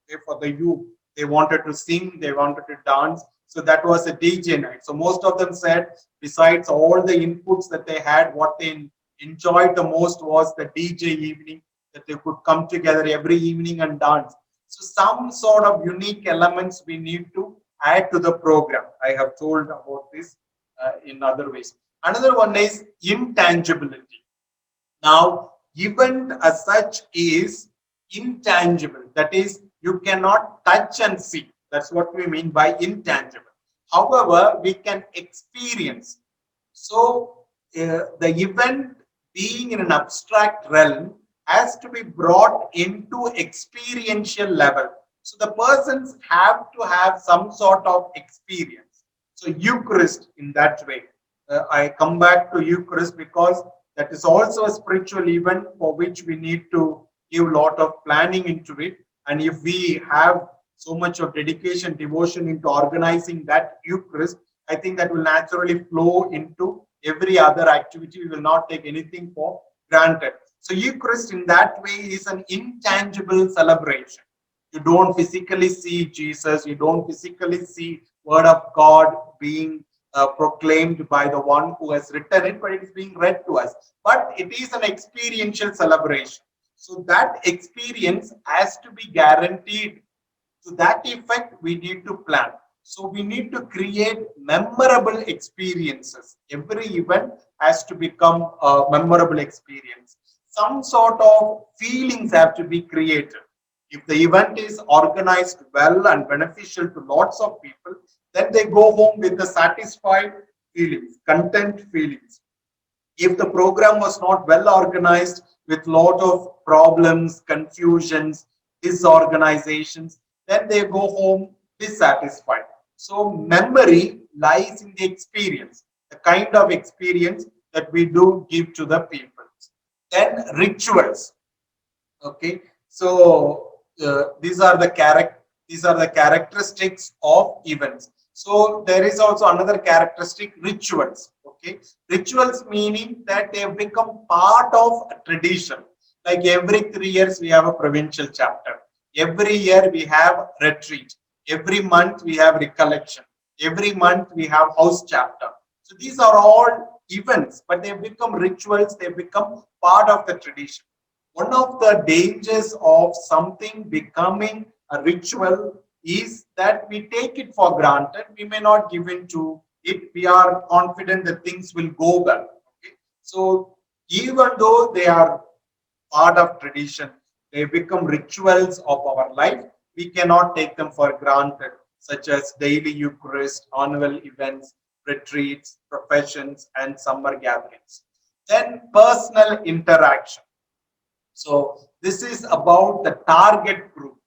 okay, for the youth. They wanted to sing, they wanted to dance. So that was a DJ night. So most of them said, besides all the inputs that they had, what they enjoyed the most was the DJ evening, that they could come together every evening and dance. So some sort of unique elements we need to add to the program. I have told about this in other ways. Another one is intangibility. Now, event as such is intangible. That is, you cannot touch and see. That's what we mean by intangible. However, we can experience. So, the event being in an abstract realm has to be brought into experiential level. So, the persons have to have some sort of experience. So, Eucharist in that way. I come back to Eucharist because that is also a spiritual event for which we need to give a lot of planning into it. And if we have so much of dedication, devotion into organizing that Eucharist, I think that will naturally flow into every other activity. We will not take anything for granted. So Eucharist in that way is an intangible celebration. You don't physically see Jesus. You don't physically see Word of God being proclaimed by the one who has written it, but it is being read to us. But it is an experiential celebration. So that experience has to be guaranteed. To that effect, we need to plan. So we need to create memorable experiences. Every event has to become a memorable experience. Some sort of feelings have to be created. If the event is organized well and beneficial to lots of people, then they go home with the satisfied feelings, content feelings. If the program was not well organized with lot of problems, confusions, disorganizations, then they go home dissatisfied. So memory lies in the experience, the kind of experience that we do give to the people. Then rituals. Okay, so these are the characteristics of events. So there is also another characteristic, rituals. Okay, rituals meaning that they have become part of a tradition. Like every 3 years we have a provincial chapter. Every year we have retreat. Every month we have recollection. Every month we have house chapter. So these are all events, but they have become rituals. They have become part of the tradition. One of the dangers of something becoming a ritual is that we take it for granted. We may not give in to it. We are confident that things will go well. Okay? So even though they are part of tradition, they become rituals of our life. We cannot take them for granted, such as daily Eucharist, annual events, retreats, professions, and summer gatherings. Then personal interaction. So this is about the target group.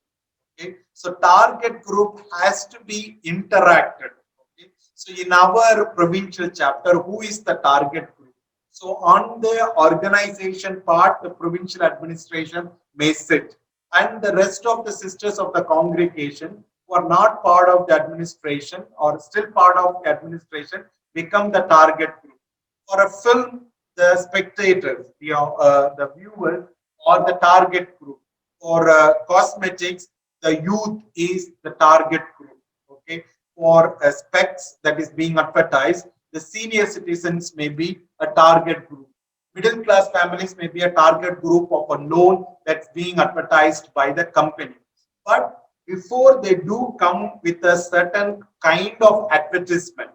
Okay, so target group has to be interacted. Okay, so in our provincial chapter, who is the target group? So on the organization part, the provincial administration may sit, and the rest of the sisters of the congregation who are not part of the administration or still part of the administration become the target group. For a film, the spectators, the viewers, or the target group. For cosmetics, the youth is the target group. Okay, for specs that is being advertised, the senior citizens may be a target group. Middle class families may be a target group of a loan that's being advertised by the company. But before they do come with a certain kind of advertisement,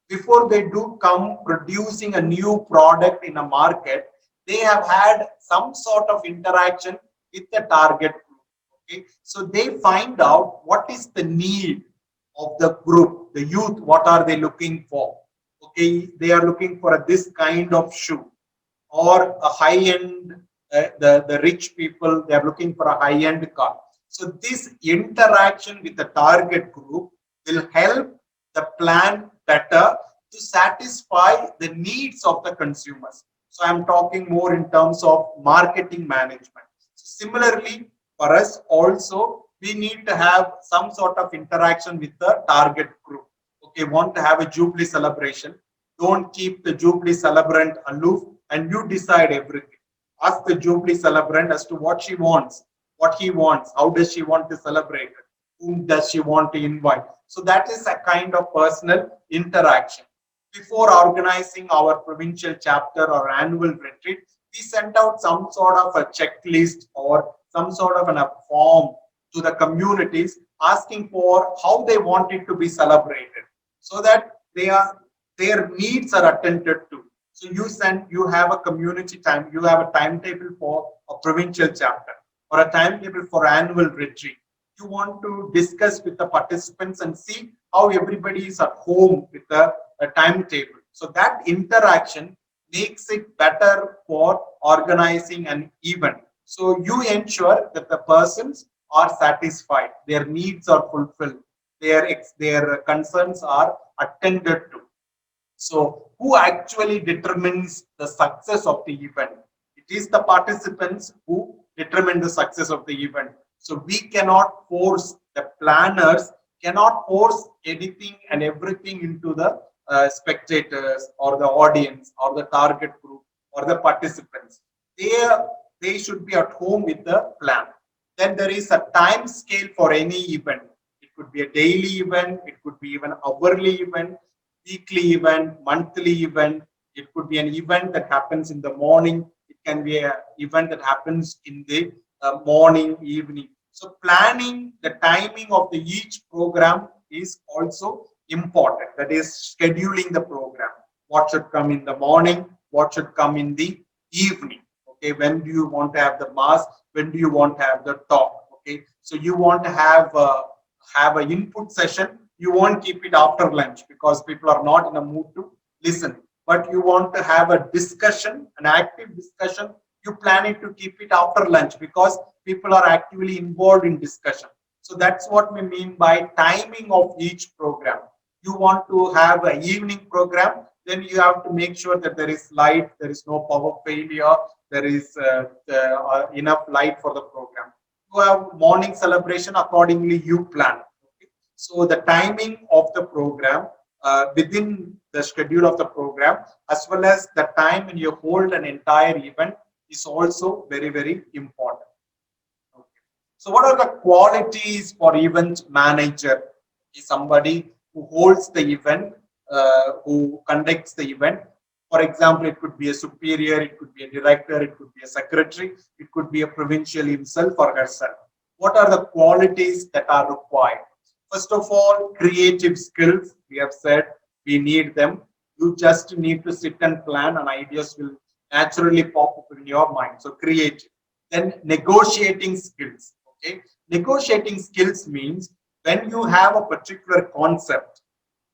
before they do come producing a new product in a market, they have had some sort of interaction with the target group. Okay, so they find out what is the need of the group, the youth. What are they looking for? Okay, they are looking for this kind of shoe, or a high end. The rich people, they are looking for a high end car. So this interaction with the target group will help the plan better to satisfy the needs of the consumers. So I'm talking more in terms of marketing management. So similarly, for us also, we need to have some sort of interaction with the target group. Okay, want to have a Jubilee celebration. Don't keep the Jubilee celebrant aloof and you decide everything. Ask the Jubilee celebrant as to what she wants, what he wants, how does she want to celebrate it, whom does she want to invite. So that is a kind of personal interaction. Before organizing our provincial chapter or annual retreat, we sent out some sort of a checklist or some sort of a form to the communities asking for how they want it to be celebrated, so that their needs are attended to. So you have a community time, you have a timetable for a provincial chapter or a timetable for annual retreat. You want to discuss with the participants and see how everybody is at home with a timetable. So that interaction makes it better for organizing an event. So you ensure that the persons are satisfied, their needs are fulfilled, their concerns are attended to. So who actually determines the success of the event? It is the participants who determine the success of the event. So we cannot force, the planners cannot force anything and everything into the spectators or the audience or the target group or the participants. They should be at home with the plan. Then there is a time scale for any event. It could be a daily event, it could be even an hourly event, weekly event, monthly event. It could be an event that happens in the morning. It can be an event that happens in the morning, evening. So planning the timing of each program is also important. That is scheduling the program. What should come in the morning? What should come in the evening? Okay, when do you want to have the mass? When do you want to have the talk? Okay, so you want to have an input session. You won't keep it after lunch because people are not in a mood to listen. But you want to have a discussion, an active discussion. You plan it to keep it after lunch because people are actively involved in discussion. So that's what we mean by timing of each program. You want to have an evening program, then you have to make sure that there is light, there is no power failure, there is enough light for the program. You have morning celebration, accordingly you plan. Okay? So the timing of the program within the schedule of the program, as well as the time when you hold an entire event, is also very, very important. Okay. So what are the qualities for event manager? Is somebody who holds the event, who conducts the event. For example, it could be a superior, it could be a director, it could be a secretary, it could be a provincial himself or herself. What are the qualities that are required? First of all, creative skills. We have said we need them. You just need to sit and plan and ideas will naturally pop up in your mind. So creative. Then negotiating skills. Okay, negotiating skills means when you have a particular concept,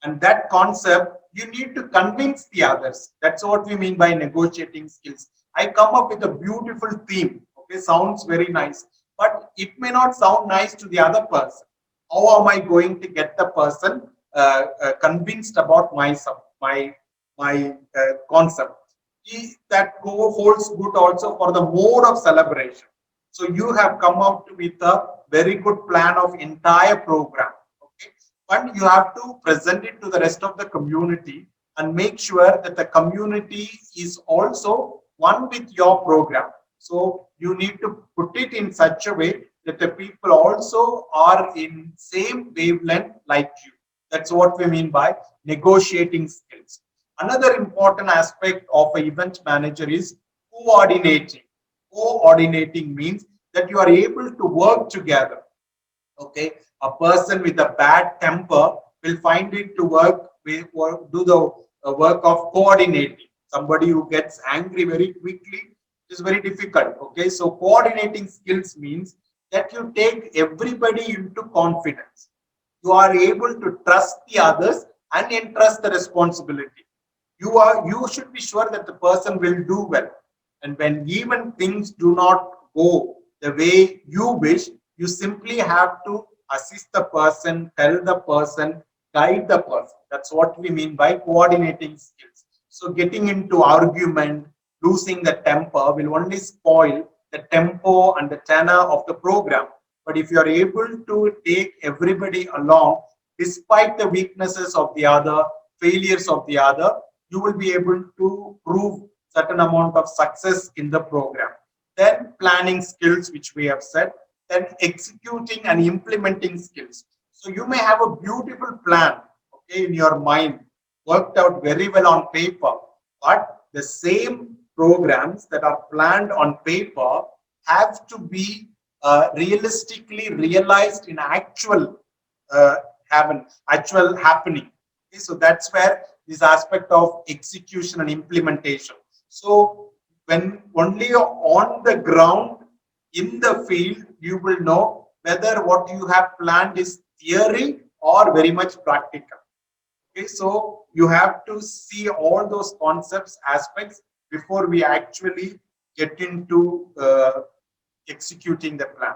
and that concept you need to convince the others. That's what we mean by negotiating skills. I come up with a beautiful theme. Okay, sounds very nice, but it may not sound nice to the other person. How am I going to get the person convinced about my concept? That holds good also for the mode of celebration. So you have come up with a very good plan of entire program. Okay, but you have to present it to the rest of the community and make sure that the community is also one with your program. So you need to put it in such a way that the people also are in same wavelength like you. That's what we mean by negotiating skills. Another important aspect of an event manager is coordinating. Coordinating means that you are able to work together. Okay, a person with a bad temper will find it to do the work of coordinating. Somebody who gets angry very quickly is very difficult. Okay, so coordinating skills means that you take everybody into confidence. You are able to trust the others and entrust the responsibility. You should be sure that the person will do well. And when even things do not go the way you wish, you simply have to assist the person, tell the person, guide the person. That's what we mean by coordinating skills. So getting into argument, losing the temper will only spoil the tempo and the tenor of the program. But if you are able to take everybody along, despite the weaknesses of the other, failures of the other, you will be able to prove certain amount of success in the program. Then planning skills, which we have said, then executing and implementing skills. So you may have a beautiful plan, okay, in your mind, worked out very well on paper, but the same programs that are planned on paper have to be realistically realized in actual happening. Okay, so that's where this aspect of execution and implementation. So when only on the ground in the field, you will know whether what you have planned is theory or very much practical. Okay, so you have to see all those concepts, aspects before we actually get into executing the plan.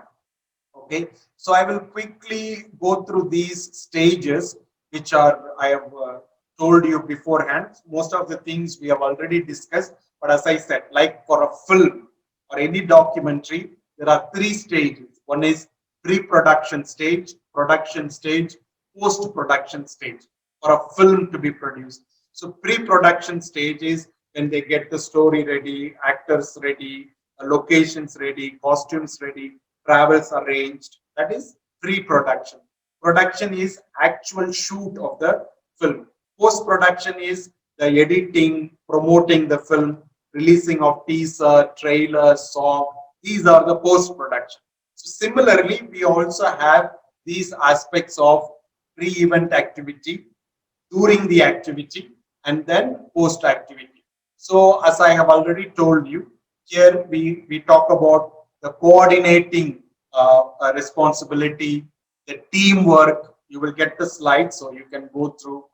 Okay, so I will quickly go through these stages, which are I have told you beforehand. Most of the things we have already discussed, but as I said, like for a film or any documentary, there are 3 stages. One is pre-production stage, production stage, post-production stage for a film to be produced. So pre-production stage is when they get the story ready, actors ready, locations ready, costumes ready, travels arranged. That is pre-production. Production is actual shoot of the film. Post-production is the editing, promoting the film, releasing of teaser, trailer, song. These are the post-production. So similarly, we also have these aspects of pre-event activity, during the activity, and then post-activity. So as I have already told you, here we talk about the coordinating responsibility, the teamwork. You will get the slides, so you can go through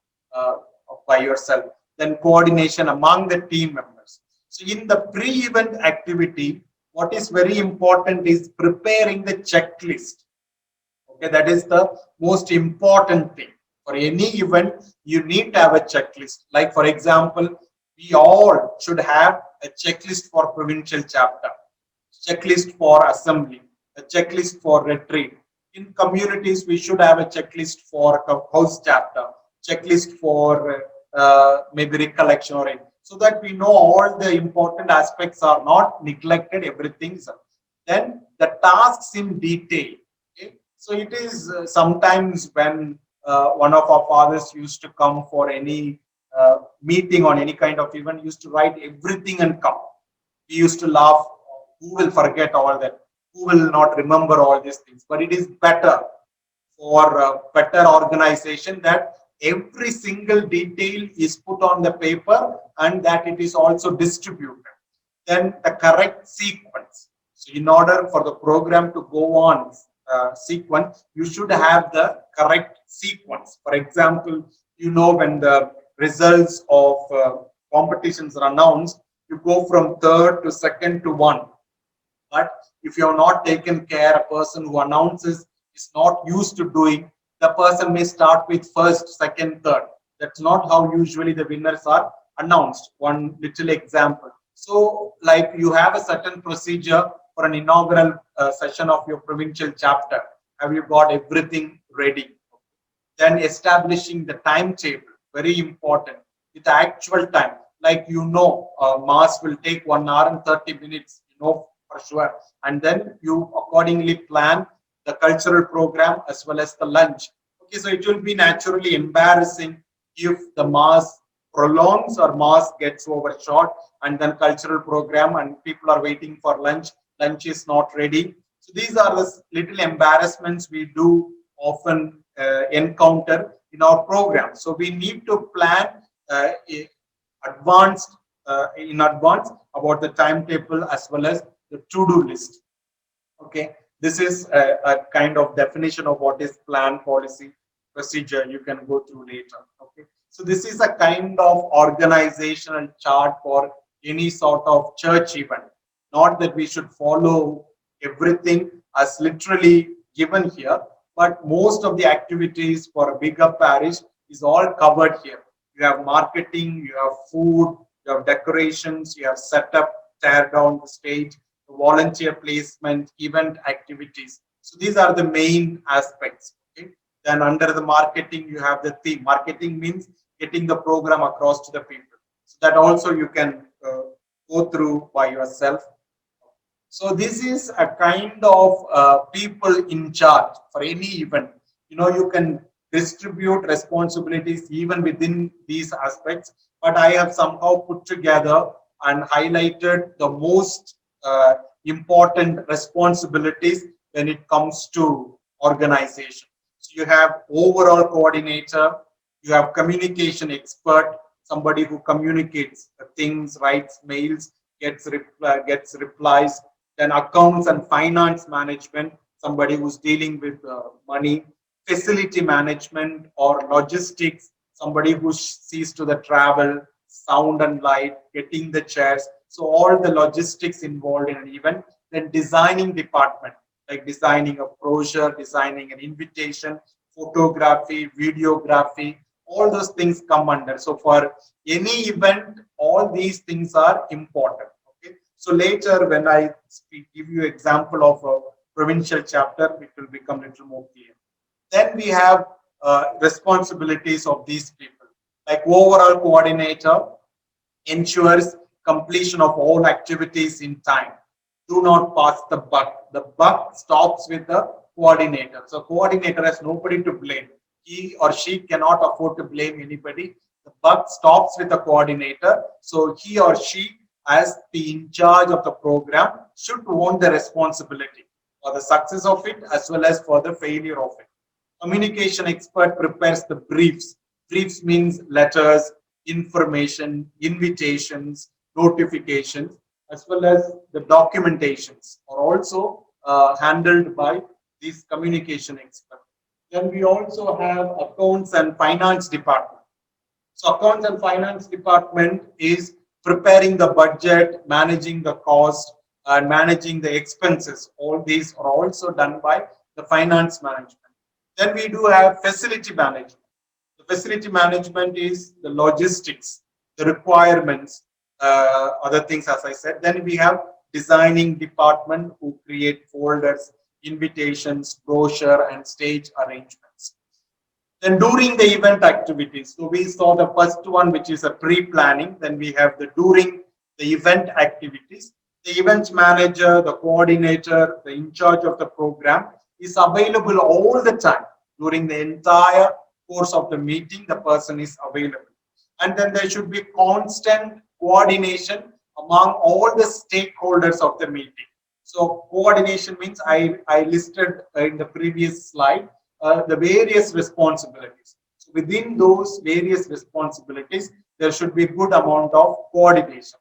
by yourself. Then coordination among the team members. So in the pre-event activity, what is very important is preparing the checklist. Okay, that is the most important thing. For any event, you need to have a checklist. Like for example, we all should have a checklist for provincial chapter, checklist for assembly, a checklist for retreat. In communities, we should have a checklist for house chapter, checklist for maybe recollection or anything, so that we know all the important aspects are not neglected, everything. Then the tasks in detail. Okay? So it is sometimes when one of our fathers used to come for any meeting on any kind of event, used to write everything and come. We used to laugh. Who will forget all that? Who will not remember all these things? But it is better for better organization that every single detail is put on the paper and that it is also distributed. then the correct sequence. So in order for the program to go on sequence, you should have the correct sequence. For example, when the results of competitions are announced, you go from third to second to one. But if you have not taken care, a person who announces is not used to doing, the person may start with first, second, third. That's not how usually the winners are announced. One little example. So, like you have a certain procedure for an inaugural session of your provincial chapter. Have you got everything ready? Then establishing the timetable, very important, with the actual time. Like mass will take 1 hour and 30 minutes, for sure. And then you accordingly plan the cultural program as well as the lunch. Okay, so it will be naturally embarrassing if the mass prolongs or mass gets overshot, and then cultural program and people are waiting for lunch. Lunch is not ready. So these are the little embarrassments we do often encounter in our program. So we need to plan in advance about the timetable as well as the to-do list. Okay, this is a kind of definition of what is plan, policy, procedure. You can go through later. Okay, so this is a kind of organizational chart for any sort of church event. Not that we should follow everything as literally given here, but most of the activities for a bigger parish is all covered here. You have marketing, you have food, you have decorations, you have setup, tear down the stage, volunteer placement, event activities. So these are the main aspects. Okay? Then under the marketing, you have the theme. Marketing means getting the program across to the people. So that also you can go through by yourself. So this is a kind of people in charge for any event. You can distribute responsibilities even within these aspects, but I have somehow put together and highlighted the most important responsibilities when it comes to organization. So you have overall coordinator, you have communication expert, somebody who communicates things, writes mails, gets replies. Then accounts and finance management, somebody who's dealing with money. Facility management or logistics, somebody who sees to the travel, sound and light, getting the chairs. So all the logistics involved in an event. Then designing department, like designing a brochure, designing an invitation, photography, videography, all those things come under. So for any event, all these things are important. So later, when I give you example of a provincial chapter, it will become a little more clear. Then we have responsibilities of these people. Like overall coordinator ensures completion of all activities in time. Do not pass the buck. The buck stops with the coordinator. So coordinator has nobody to blame. He or she cannot afford to blame anybody. The buck stops with the coordinator. So he or she, as the in charge of the program, should own the responsibility for the success of it as well as for the failure of it. Communication expert prepares the briefs. Briefs means letters, information, invitations, notifications, as well as the documentations are also handled by these communication experts. Then we also have accounts and finance department. So accounts and finance department is preparing the budget, managing the cost, and managing the expenses. All these are also done by the finance management. Then we do have facility management. The facility management is the logistics, the requirements, other things, as I said. Then we have designing department who create folders, invitations, brochure, and stage arrangements. Then during the event activities, so we saw the first one, which is a pre-planning. Then we have the during the event activities. The event manager, the coordinator, the in charge of the program is available all the time. During the entire course of the meeting, the person is available. And then there should be constant coordination among all the stakeholders of the meeting. So coordination means I listed in the previous slide the various responsibilities. So within those various responsibilities, there should be good amount of coordination.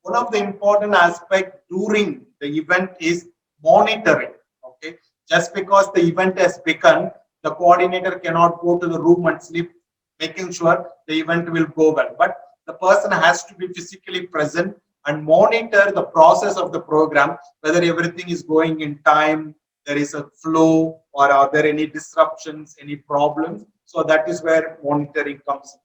One of the important aspects during the event is monitoring. Okay, just because the event has begun, the coordinator cannot go to the room and sleep, making sure the event will go well. But the person has to be physically present and monitor the process of the program, whether everything is going in time, there is a flow, or are there any disruptions, any problems. So that is where monitoring comes in.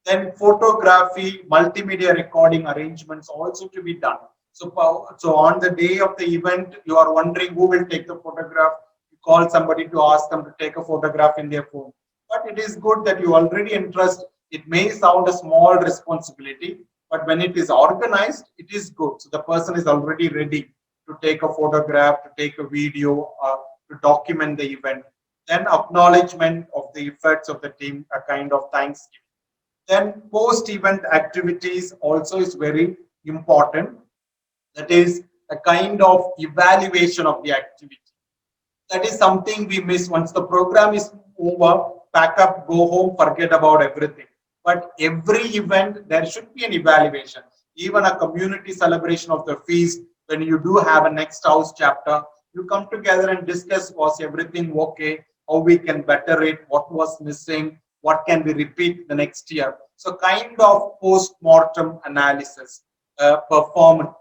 Then photography, multimedia recording arrangements also to be done. So on the day of the event, you are wondering who will take the photograph. You call somebody to ask them to take a photograph in their phone. But it is good that you already interest. It may sound a small responsibility, but when it is organized, it is good. So the person is already ready to take a photograph, to take a video, to document the event. Then acknowledgement of the efforts of the team, a kind of thanksgiving. Then post-event activities also is very important. That is a kind of evaluation of the activity. That is something we miss. Once the program is over, pack up, go home, forget about everything. But every event, there should be an evaluation. Even a community celebration of the feast, when you do have a next house chapter, you come together and discuss, was everything okay, how we can better it, what was missing, what can we repeat the next year. So kind of post-mortem analysis, performance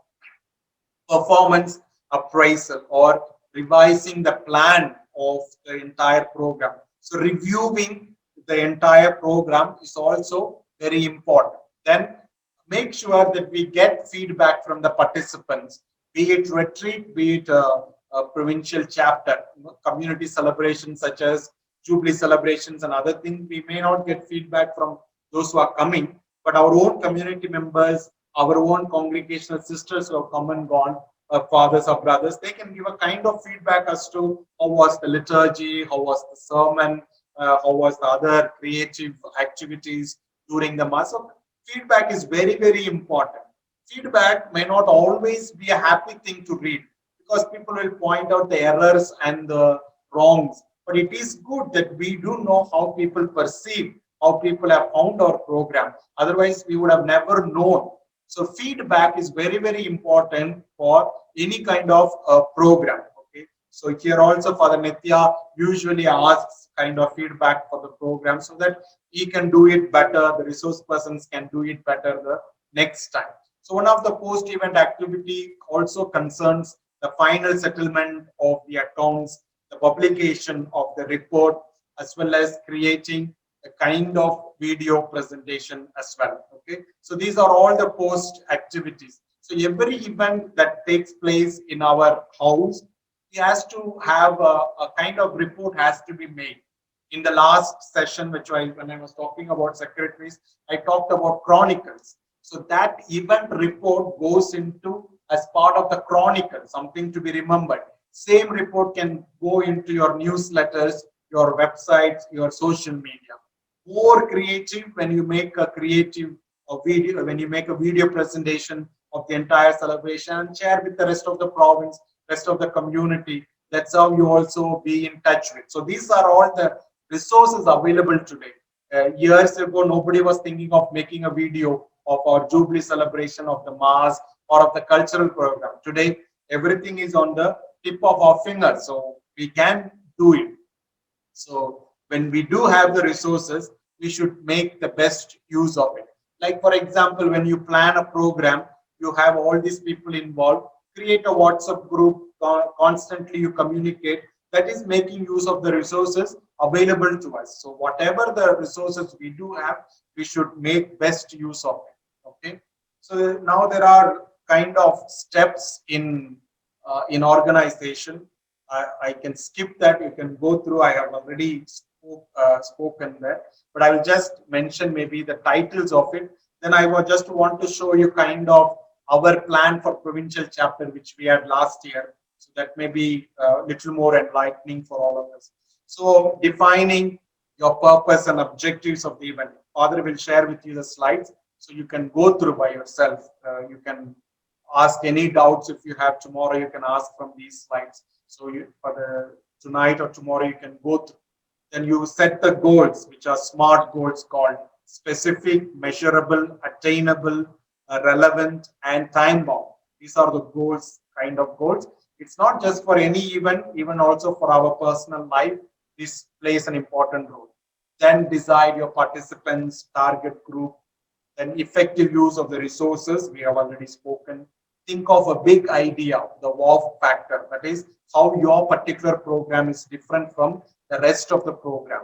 appraisal, or revising the plan of the entire program. So reviewing the entire program is also very important. Then make sure that we get feedback from the participants, be it retreat, be it a provincial chapter, community celebrations such as Jubilee celebrations and other things. We may not get feedback from those who are coming, but our own community members, our own congregational sisters who have come and gone, fathers or brothers, they can give a kind of feedback as to how was the liturgy, how was the sermon, how was the other creative activities during the mass. So feedback is very, very important. Feedback may not always be a happy thing to read, because people will point out the errors and the wrongs. But it is good that we do know how people perceive, how people have found our program. Otherwise, we would have never known. So feedback is very, very important for any kind of program. Okay. So here also Father Nitya usually asks kind of feedback for the program so that he can do it better, the resource persons can do it better the next time. So one of the post-event activity also concerns the final settlement of the accounts, the publication of the report, as well as creating a kind of video presentation as well. Okay, so these are all the post activities. So every event that takes place in our house, he has to have a kind of report has to be made. In the last session, when I was talking about secretaries, I talked about chronicles. So that event report goes into as part of the chronicle, something to be remembered. Same report can go into your newsletters, your websites, your social media. More creative when you make a creative video, when you make a video presentation of the entire celebration and share with the rest of the province, rest of the community. That's how you also be in touch with. So these are all the resources available today. Years ago, nobody was thinking of making a video of our Jubilee celebration, of the Mass, or of the cultural program. Today, everything is on the tip of our finger, so we can do it. So when we do have the resources, we should make the best use of it. Like for example, when you plan a program, you have all these people involved, create a WhatsApp group, constantly you communicate. That is making use of the resources available to us. So whatever the resources we do have, we should make best use of it. Okay. So now there are kind of steps in organization. I can skip that. You can go through. I have already spoken there, but I will just mention maybe the titles of it. Then I would just want to show you kind of our plan for provincial chapter, which we had last year. So that may be a little more enlightening for all of us. So defining your purpose and objectives of the event. Father will share with you the slides, so you can go through by yourself. You can ask any doubts if you have tomorrow. You can ask from these slides. So for the tonight or tomorrow, you can go through. Then you set the goals, which are SMART goals, called specific, measurable, attainable, relevant, and time bound. These are the goals, kind of goals. It's not just for any event, even also for our personal life. This plays an important role. Then decide your participants, target group, then effective use of the resources. We have already spoken. Think of a big idea, the wow factor. That is how your particular program is different from the rest of the program.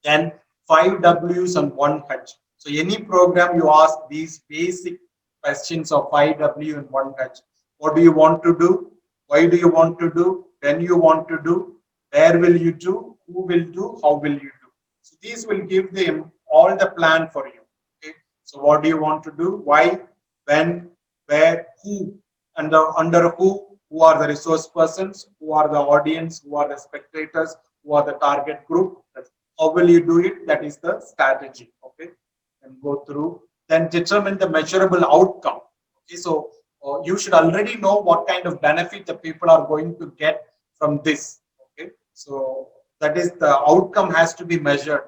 Then 5 Ws and 1 H. So any program you ask these basic questions of 5 W and 1 H. What do you want to do? Why do you want to do? When you want to do? Where will you do? Who will do? How will you do? So these will give them all the plan for you. Okay. So what do you want to do? Why? When? Where? Who? And under who are the resource persons? Who are the audience? Who are the spectators? Who are the target group? How will you do it? That is the strategy. Okay, and go through. Then determine the measurable outcome. Okay, so you should already know what kind of benefit the people are going to get from this. Okay, so that is the outcome has to be measured.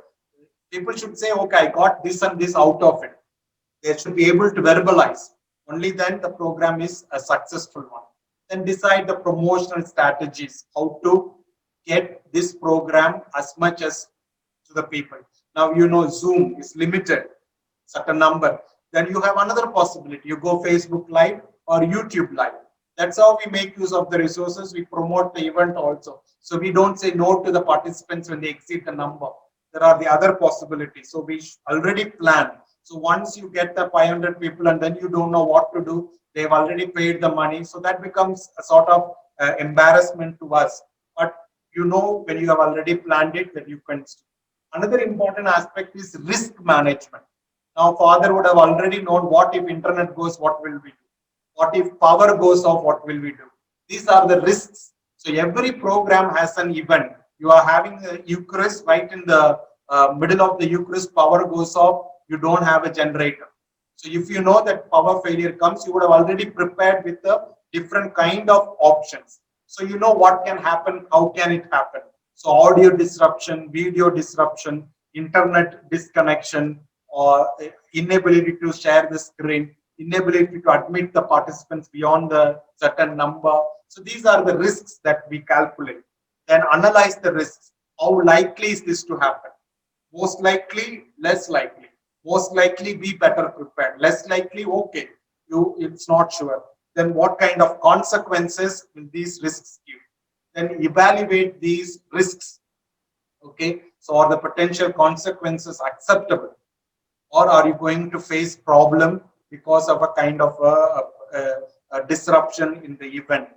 People should say, okay, I got this and this out of it. They should be able to verbalize. Only then the program is a successful one. Then decide the promotional strategies, how to get this program as much as to the people. Now, you know, Zoom is limited, certain number. Then you have another possibility. You go Facebook Live or YouTube Live. That's how we make use of the resources. We promote the event also. So we don't say no to the participants when they exceed the number. There are the other possibilities. So we already plan. So once you get the 500 people and then you don't know what to do, they've already paid the money. So that becomes a sort of embarrassment to us. But you know, when you have already planned it, that you can. Another important aspect is risk management. Now, father would have already known what if internet goes, what will we do? What if power goes off, what will we do? These are the risks. So every program has an event. You are having a Eucharist, right in the middle of the Eucharist, power goes off, you don't have a generator. So if you know that power failure comes, you would have already prepared with a different kind of options. So you know what can happen, how can it happen? So audio disruption, video disruption, internet disconnection, or inability to share the screen, inability to admit the participants beyond the certain number. So these are the risks that we calculate. Then analyze the risks. How likely is this to happen? Most likely, less likely. Most likely, be better prepared. Less likely, okay, it's not sure. Then what kind of consequences will these risks give? Then evaluate these risks. Okay, so are the potential consequences acceptable, or are you going to face problem because of a kind of a disruption in the event?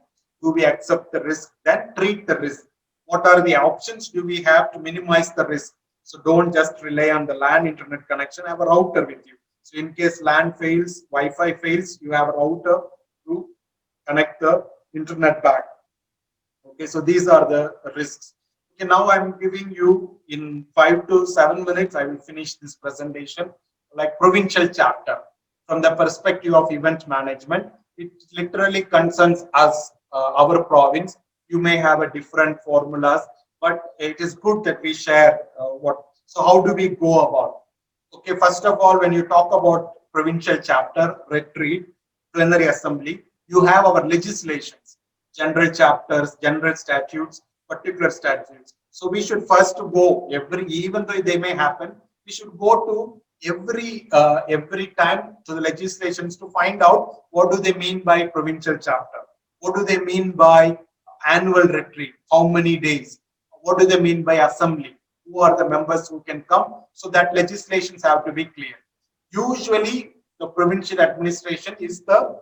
Do we accept the risk? Then treat the risk. What are the options do we have to minimize the risk? So don't just rely on the LAN internet connection. Have a router with you. So in case LAN fails, Wi-Fi fails, you have a router to connect the internet back. Okay, so these are the risks. Okay, now I'm giving you in 5 to 7 minutes, I will finish this presentation, like provincial chapter. From the perspective of event management, it literally concerns us, our province. You may have a different formulas, but it is good that we share so how do we go about? Okay, first of all, when you talk about provincial chapter, retreat, plenary assembly, you have our legislations, general chapters, general statutes, particular statutes. So we should first go even though they may happen, we should go to every time to the legislations to find out what do they mean by provincial chapter, what do they mean by annual retreat, how many days, what do they mean by assembly, who are the members who can come. So that legislations have to be clear. Usually the provincial administration is the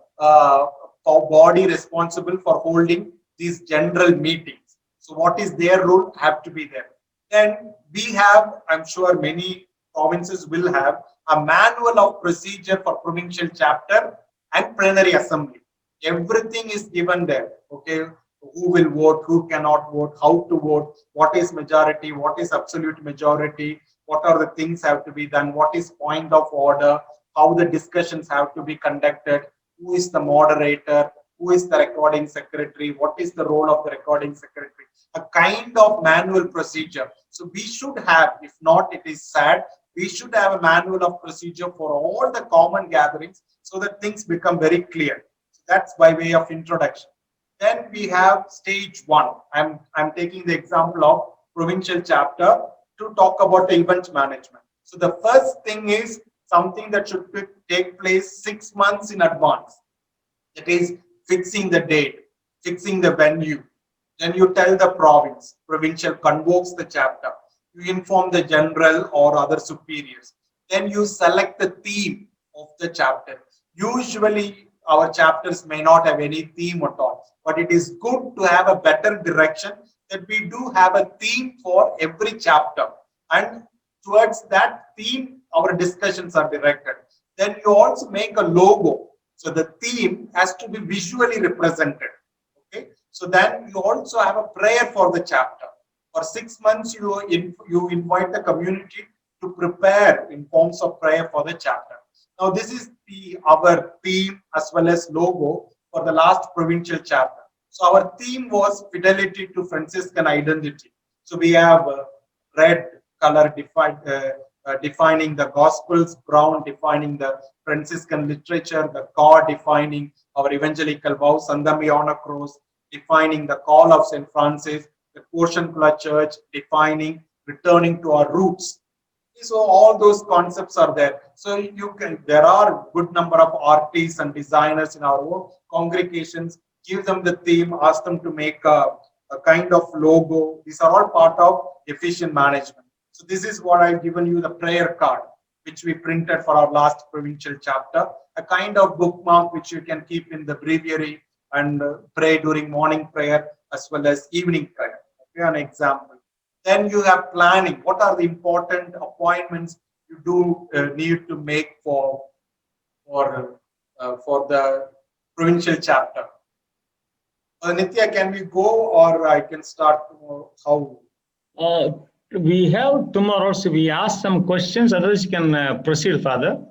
body responsible for holding these general meetings. So what is their role have to be there. Then we have, I'm sure many provinces will have a manual of procedure for provincial chapter and plenary assembly. Everything is given there. Okay, who will vote, who cannot vote, how to vote, what is majority, what is absolute majority, what are the things have to be done, what is point of order, how the discussions have to be conducted, who is the moderator, who is the recording secretary, what is the role of the recording secretary, a kind of manual procedure. So we should have, if not, it is sad, we should have a manual of procedure for all the common gatherings so that things become very clear. So that's by way of introduction. Then we have stage one. I'm taking the example of provincial chapter to talk about the event management. So the first thing is something that should take place 6 months in advance. That is fixing the date, fixing the venue. Then you tell the province, provincial convokes the chapter. You inform the general or other superiors. Then you select the theme of the chapter. Usually our chapters may not have any theme at all, but it is good to have a better direction that we do have a theme for every chapter. And towards that theme, our discussions are directed. Then you also make a logo. So the theme has to be visually represented. Okay. So then you also have a prayer for the chapter. For 6 months, you invite the community to prepare in forms of prayer for the chapter. Now, this is our theme as well as logo for the last provincial chapter. So our theme was fidelity to Franciscan identity. So we have red color defining the Gospels, brown defining the Franciscan literature, the car defining our evangelical vow, Sandamiana cross defining the call of St. Francis, the Portionkula Church defining returning to our roots. So all those concepts are there. So there are good number of artists and designers in our own congregations. Give them the theme, ask them to make a kind of logo. These are all part of efficient management. So this is what I've given you, the prayer card, which we printed for our last provincial chapter, a kind of bookmark which you can keep in the breviary and pray during morning prayer as well as evening prayer. Okay, an example. Then you have planning. What are the important appointments you do need to make for the provincial chapter? Nitya, can we go or I can start? How?
We have tomorrow, so we ask some questions, otherwise you can proceed, Father.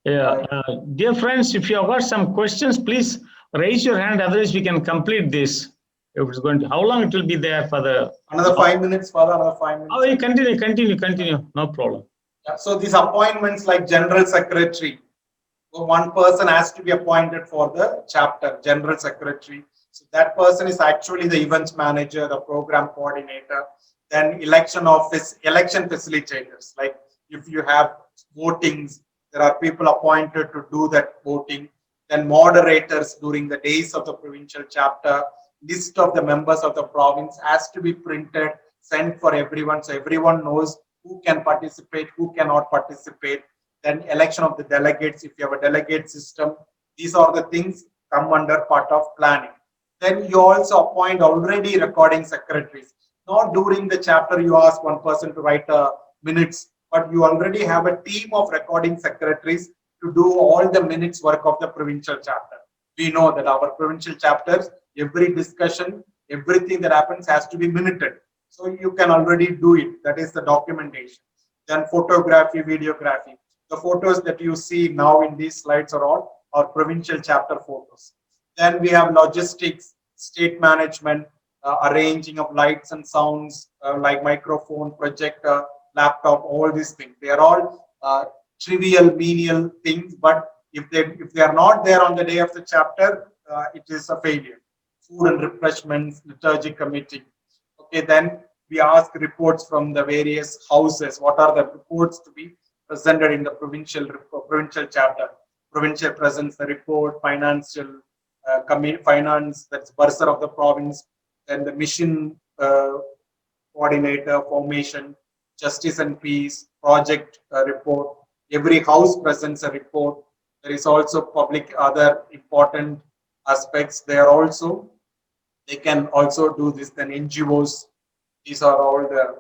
Dear friends, if you have got some questions, please raise your hand, otherwise we can complete this. If it's going to, how long it will be there for the...
Another 5 minutes, Father, another 5 minutes.
Oh, you continue, no problem.
Yeah, so these appointments like general secretary, so one person has to be appointed for the chapter, general secretary. So that person is actually the events manager, the program coordinator. Then election facilitators, like if you have votings, there are people appointed to do that voting. Then moderators during the days of the provincial chapter. List of the members of the province has to be printed, sent for everyone, so everyone knows who can participate, who cannot participate. Then election of the delegates, if you have a delegate system, these are the things come under part of planning. Then you also appoint already recording secretaries. Not during the chapter you ask one person to write minutes, but you already have a team of recording secretaries to do all the minutes work of the provincial chapter. We know that our provincial chapters, every discussion, everything that happens has to be minuted. So you can already do it. That is the documentation. Then photography, videography. The photos that you see now in these slides are all our provincial chapter photos. Then we have logistics, state management, arranging of lights and sounds, like microphone, projector, laptop, all these things. They are all trivial, menial things, but if they are not there on the day of the chapter, it is a failure. Food and refreshments, liturgy committee. Okay, then we ask reports from the various houses. What are the reports to be presented in the provincial chapter? Provincial presents the report, financial finance, that's bursar of the province. Then the mission coordinator, formation, justice and peace, project report. Every house presents a report. There is also public other important aspects there also. They can also do this. Then NGOs, these are all the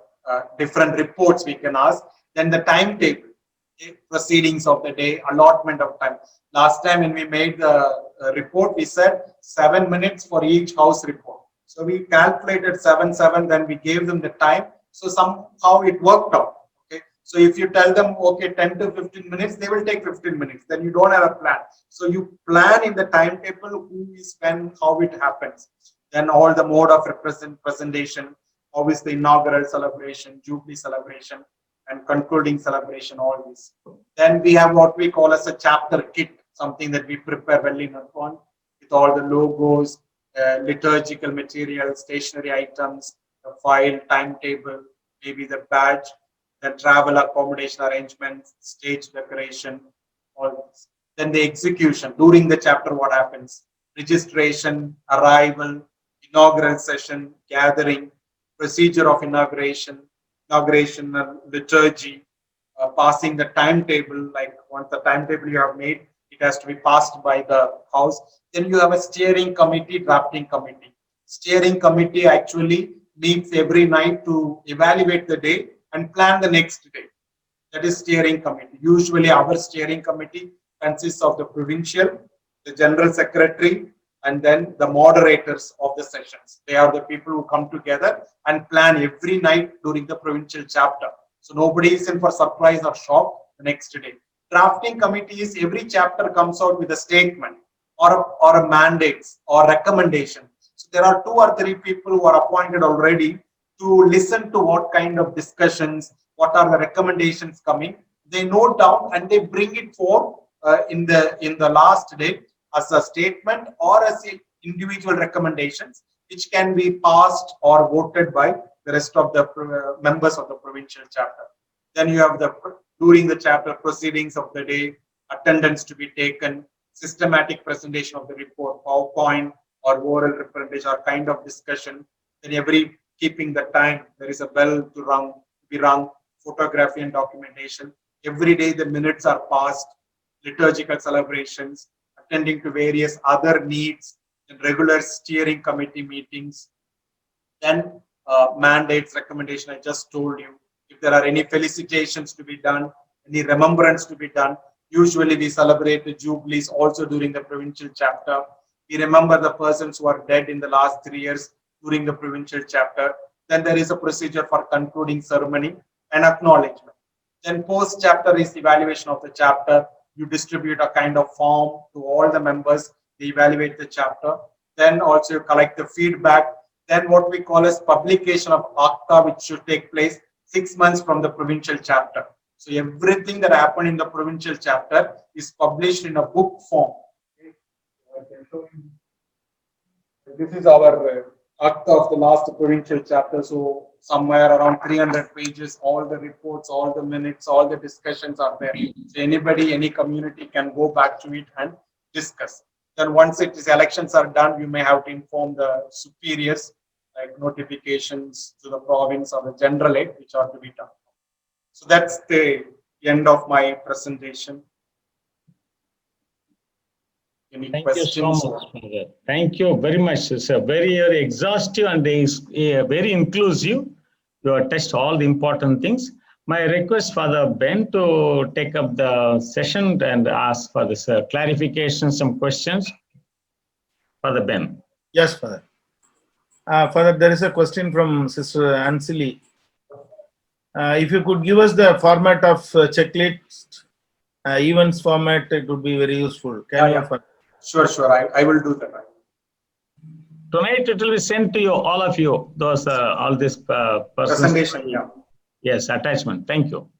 different reports we can ask. Then the timetable, proceedings of the day, allotment of time. Last time when we made the report, we said 7 minutes for each house report. So we calculated 7, then we gave them the time. So somehow it worked out. Okay. So if you tell them, okay, 10 to 15 minutes, they will take 15 minutes. Then you don't have a plan. So you plan in the timetable who is when, how it happens. Then all the mode of presentation, how is the inaugural celebration, jubilee celebration, and concluding celebration, all this. Then we have what we call as a chapter kit, something that we prepare well in advance with all the logos, liturgical materials, stationery items, the file, timetable, maybe the badge, the travel accommodation arrangements, stage decoration, all this. Then the execution during the chapter, what happens? Registration, arrival, inaugural session, gathering, procedure of inauguration, liturgy, passing the timetable. Like once the timetable you have made, it has to be passed by the house. Then you have a steering committee, drafting committee. Steering committee actually meets every night to evaluate the day and plan the next day. That is steering committee. Usually our steering committee consists of the provincial, the general secretary, and then the moderators of the sessions. They are the people who come together and plan every night during the provincial chapter. So nobody is in for surprise or shock the next day. Drafting committee is every chapter comes out with a statement or a mandate or recommendation. So there are 2 or 3 people who are appointed already to listen to what kind of discussions, what are the recommendations coming. They note down and they bring it forth in the last day as a statement or as individual recommendations, which can be passed or voted by the rest of the members of the provincial chapter. Then you have during the chapter proceedings of the day, attendance to be taken, systematic presentation of the report, PowerPoint or oral representation or kind of discussion. Then keeping the time, there is a bell to be rung, photography and documentation. Every day the minutes are passed, liturgical celebrations, attending to various other needs, and regular steering committee meetings. Then mandates, recommendation, I just told you. If there are any felicitations to be done, any remembrance to be done, usually we celebrate the jubilees also during the provincial chapter. We remember the persons who are dead in the last 3 years during the provincial chapter. Then there is a procedure for concluding ceremony and acknowledgement. Then post chapter is evaluation of the chapter. You distribute a kind of form to all the members. They evaluate the chapter. Then also you collect the feedback. Then what we call as publication of acta, which should take place 6 months from the provincial chapter. So everything that happened in the provincial chapter is published in a book form. This is our acta of the last provincial chapter. So somewhere around 300 pages, all the reports, all the minutes, all the discussions are there. So anybody, any community can go back to it and discuss. Then once elections are done, you may have to inform the superiors, like notifications to the province or the generalate, which are to be done. So that's the end of my presentation. Any
Thank
questions?
you so much, Father. Thank you very much. It's a very exhaustive and very inclusive. You have touched all the important things. My request, Father Ben, to take up the session and ask for this clarification, some questions. Father Ben.
Yes, Father. Father, there is a question from Sister Ansili. If you could give us the format of checklist, events format, it would be very useful. Can you?
Sure. I will do that.
Tonight it will be sent to you, all of you, those all this
Presentation. Yeah.
Yes, attachment. Thank you.